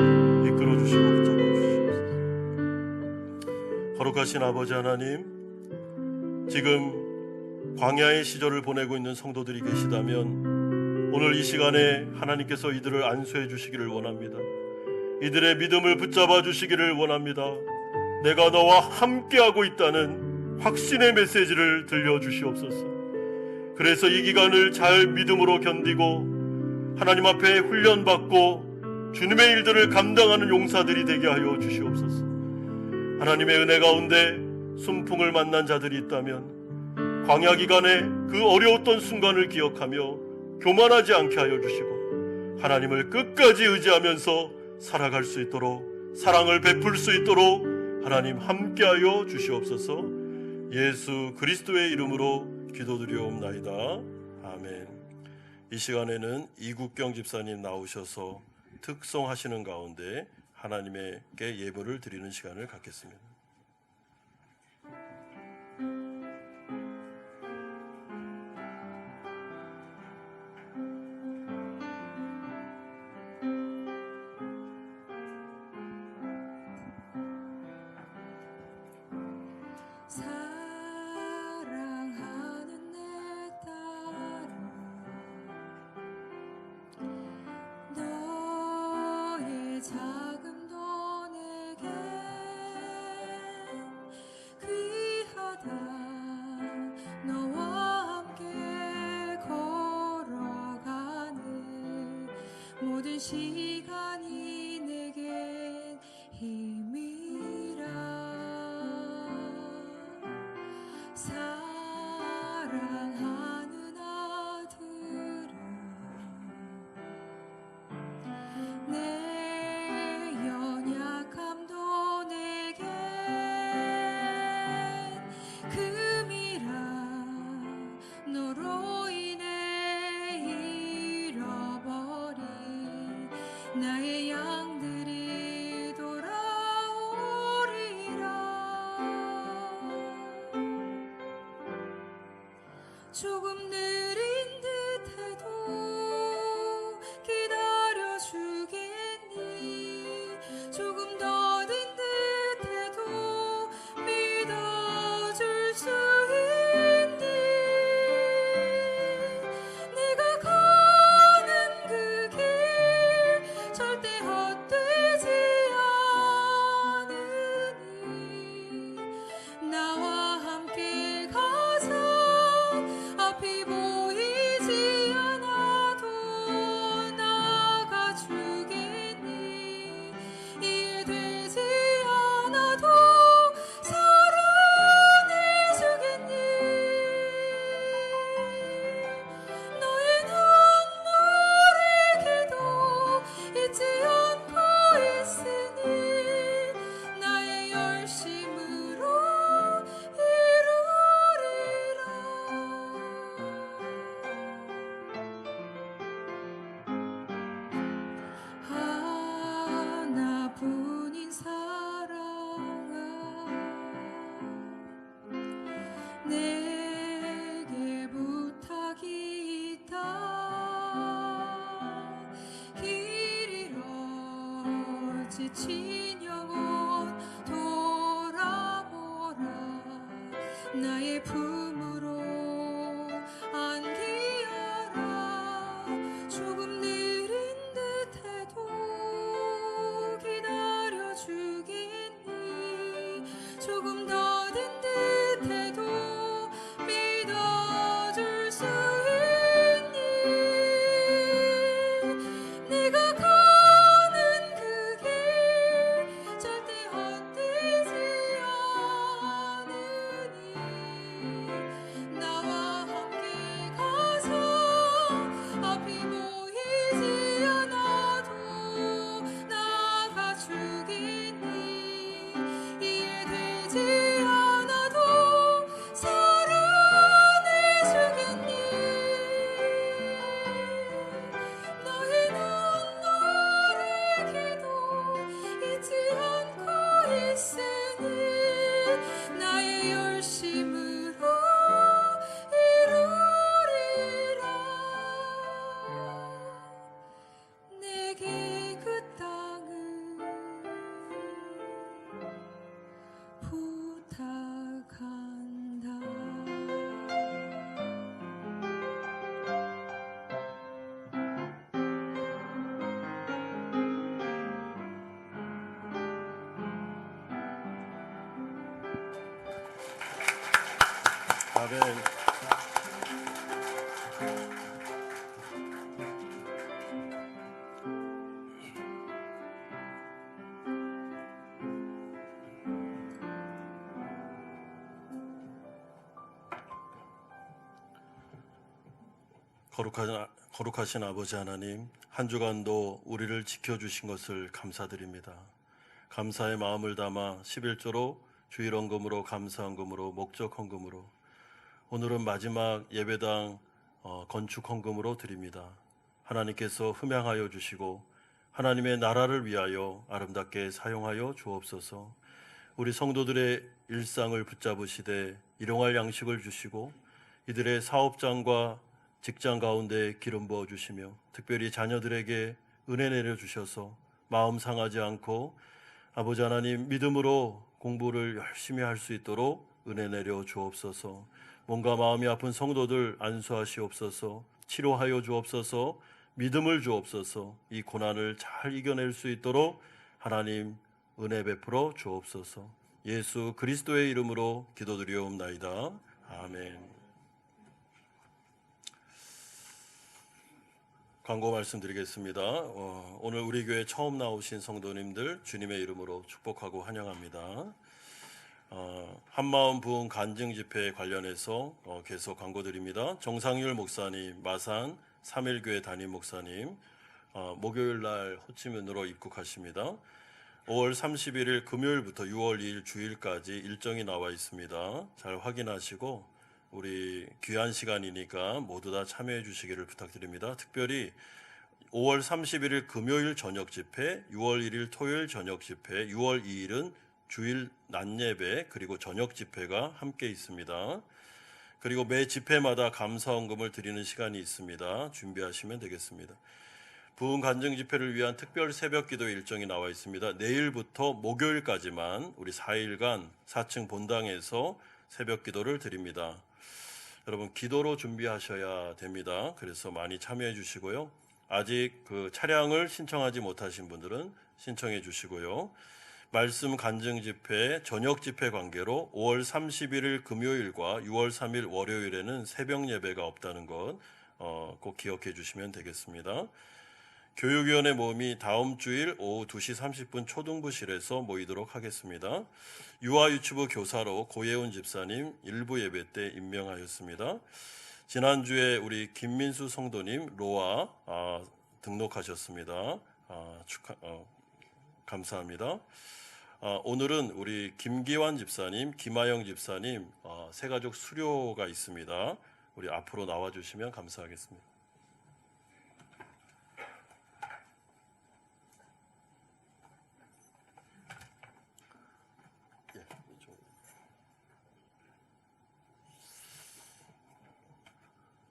이끌어 주시고 붙잡아 주시옵소서. 거룩하신 아버지 하나님, 지금 광야의 시절을 보내고 있는 성도들이 계시다면 오늘 이 시간에 하나님께서 이들을 안수해 주시기를 원합니다. 이들의 믿음을 붙잡아 주시기를 원합니다. 내가 너와 함께하고 있다는 확신의 메시지를 들려주시옵소서. 그래서 이 기간을 잘 믿음으로 견디고 하나님 앞에 훈련받고 주님의 일들을 감당하는 용사들이 되게 하여 주시옵소서. 하나님의 은혜 가운데 순풍을 만난 자들이 있다면 광야 기간에 그 어려웠던 순간을 기억하며 교만하지 않게 하여 주시고 하나님을 끝까지 의지하면서 살아갈 수 있도록, 사랑을 베풀 수 있도록 하나님 함께하여 주시옵소서. 예수 그리스도의 이름으로 기도드리옵나이다. 아멘. 이 시간에는 이국경 집사님 나오셔서 특송하시는 가운데 하나님께 예물을 드리는 시간을 갖겠습니다. 사랑하는 내 딸아, 너의 자금도 내겐 귀하다. 너와 함께 걸어가는 모든 시간이 내겐 힘이라. 조금 느린 듯해도 기다려주겠니. 조금 더딘 듯해도 믿어줄 수 있니. 네가 가는 그 길 절대 헛되지 않으니. 나와 함께 가자. 앞이 보이지 않아도 나가주겠니. 이해되지 않아도 사랑해주겠니. 너의 눈물의 기도 잊지 않고 있으니 나의 열심으로 이루리라. 하나뿐인 사랑아, 내게 부탁이 있다. 길 잃어 지친 영혼 돌아보라. 나의 품으로 안기어라. 조금 느린 듯해도 기다려주겠니. 조금 더딘 듯해도 믿어줄 수 있니. 네가 가는 그 길 절대 헛되지 않으니. 나와 함께 가자. 앞이 보이지 않아도 나가주겠니. 이해되지 않아도 사랑해주겠니. 너의 눈물의 기도 잊지 않고 있으니 나의 열심으로 이루리라. 내게 그 땅을 부탁한다. 아멘. 거룩하신 아버지 하나님, 한 주간도 우리를 지켜주신 것을 감사드립니다. 감사의 마음을 담아 11조로 주일 헌금으로, 감사 헌금으로, 목적 헌금으로, 오늘은 마지막 예배당 건축 헌금으로 드립니다. 하나님께서 흠양하여 주시고 하나님의 나라를 위하여 아름답게 사용하여 주옵소서. 우리 성도들의 일상을 붙잡으시되 일용할 양식을 주시고 이들의 사업장과 직장 가운데 기름 부어 주시며 특별히 자녀들에게 은혜 내려 주셔서 마음 상하지 않고 아버지 하나님 믿음으로 공부를 열심히 할 수 있도록 은혜 내려 주옵소서. 몸과 마음이 아픈 성도들 안수하시옵소서. 치료하여 주옵소서. 믿음을 주옵소서. 이 고난을 잘 이겨낼 수 있도록 하나님 은혜 베풀어 주옵소서. 예수 그리스도의 이름으로 기도드리옵나이다. 아멘. 광고 말씀드리겠습니다. 오늘 우리 교회 처음 나오신 성도님들 주님의 이름으로 축복하고 환영합니다. 한마음 부흥 간증 집회에 관련해서 계속 광고 드립니다. 정상률 목사님, 마산 3일교회 담임 목사님, 목요일 날 호치민으로 입국하십니다. 5월 31일 금요일부터 6월 2일 주일까지 일정이 나와 있습니다. 잘 확인하시고 우리 귀한 시간이니까 모두 다 참여해 주시기를 부탁드립니다. 특별히 5월 31일 금요일 저녁 집회, 6월 1일 토요일 저녁 집회, 6월 2일은 주일 낮 예배 그리고 저녁 집회가 함께 있습니다. 그리고 매 집회마다 감사헌금을 드리는 시간이 있습니다. 준비하시면 되겠습니다. 부흥 간증 집회를 위한 특별 새벽 기도 일정이 나와 있습니다. 내일부터 목요일까지만 우리 4일간 4층 본당에서 새벽 기도를 드립니다. 여러분 기도로 준비하셔야 됩니다. 그래서 많이 참여해 주시고요. 아직 그 차량을 신청하지 못하신 분들은 신청해 주시고요. 말씀 간증 집회, 저녁 집회 관계로 5월 31일 금요일과 6월 3일 월요일에는 새벽 예배가 없다는 것 꼭 기억해 주시면 되겠습니다. 교육위원회 모임이 다음 주일 오후 2시 30분 초등부실에서 모이도록 하겠습니다. 유아유치부 교사로 고예훈 집사님 일부 예배 때 임명하였습니다. 지난주에 우리 김민수 성도님 로아 등록하셨습니다. 감사합니다. 오늘은 우리 김기환 집사님, 김하영 집사님 새가족 수료가 있습니다. 우리 앞으로 나와주시면 감사하겠습니다.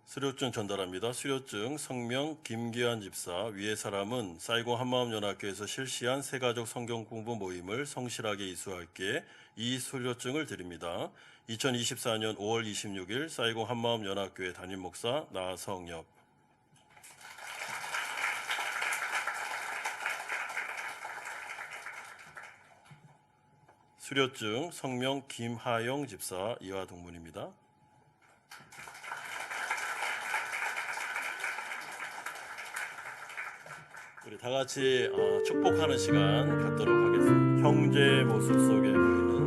수료증 전달합니다. 수료증 성명 김기환 집사, 위의 사람은 사이공 한마음연합교회에서 실시한 새가족 성경 공부 모임을 성실하게 이수할게 이 수료증을 드립니다. 2024년 5월 26일 사이공 한마음연합교회 담임 목사 나성엽. 수료증 성명 김하영 집사, 이화 동문입니다. 우리 다 같이 축복하는 시간 갖도록 하겠습니다. 형제의 모습 속에 보이는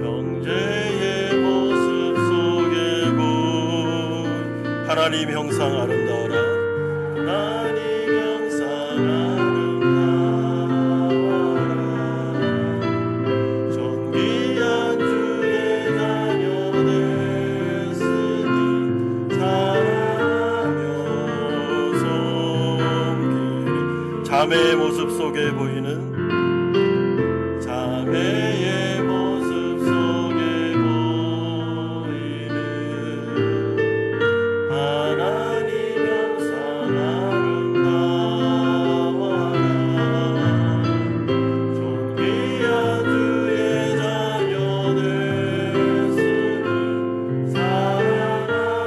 형제의 모습 속에 보이는 하나님 형상 아름다워라. 하나님 형상 아름다워라. 존귀한 주의 자녀 됐으니 자매의 모습 속에 보이는 자매의 모습 속에 보이는 하나님 형상 아름다워라. 존귀한 주의 자녀 됐으니 사랑하면서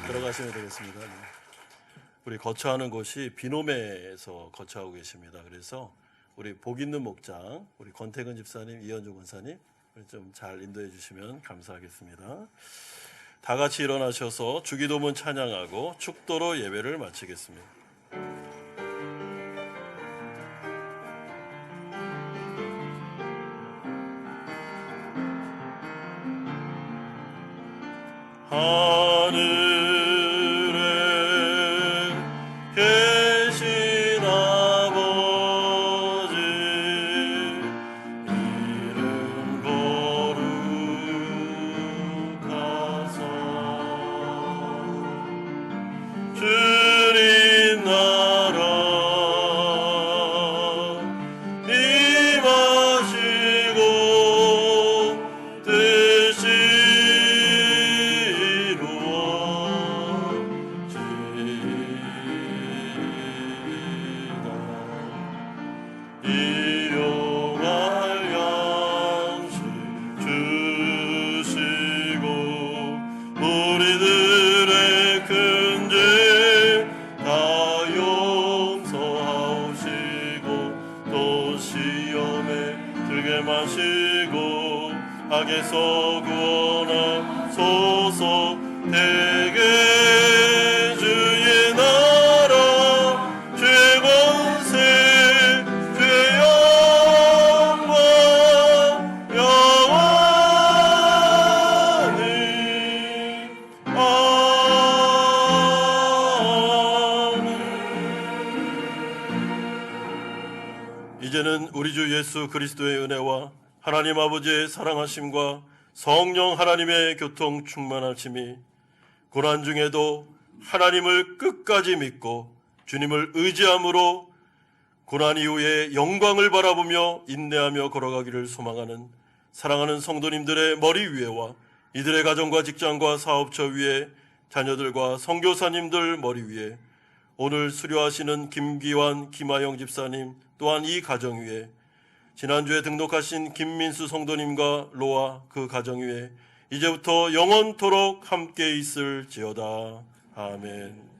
들어가시면 되겠습니다. 우리 거처하는 곳이 비노메에서 거처하고 계십니다. 그래서 우리 복 있는 목장, 우리 권태근 집사님, 이현주 권사님 좀 잘 인도해 주시면 감사하겠습니다. 다 같이 일어나셔서 주기도문 찬양하고 축도로 예배를 마치겠습니다. 하늘에 계신 아버지 이름 거룩하사 주님 나라 임하시고 뜻이 일용할 양식 주시고 우리들의 큰 죄 다 용서하시고 또 시험에 들게 마시고 악에서 구원하소서. 대개 주의 나라 주의 권세 주의 영광 영원히 아멘. 이제는 우리 주 예수 그리스도의 은혜와 하나님 아버지의 사랑하심과 성령 하나님의 교통 충만하심이 고난 중에도 하나님을 끝까지 믿고 주님을 의지함으로 고난 이후에 영광을 바라보며 인내하며 걸어가기를 소망하는 사랑하는 성도님들의 머리 위에와 이들의 가정과 직장과 사업처 위에 자녀들과 선교사님들 머리 위에 오늘 수료하시는 김기환, 김하영 집사님 또한 이 가정 위에 지난주에 등록하신 김민수 성도님과 로아 그 가정 위에 이제부터 영원토록 함께 있을지어다. 아멘.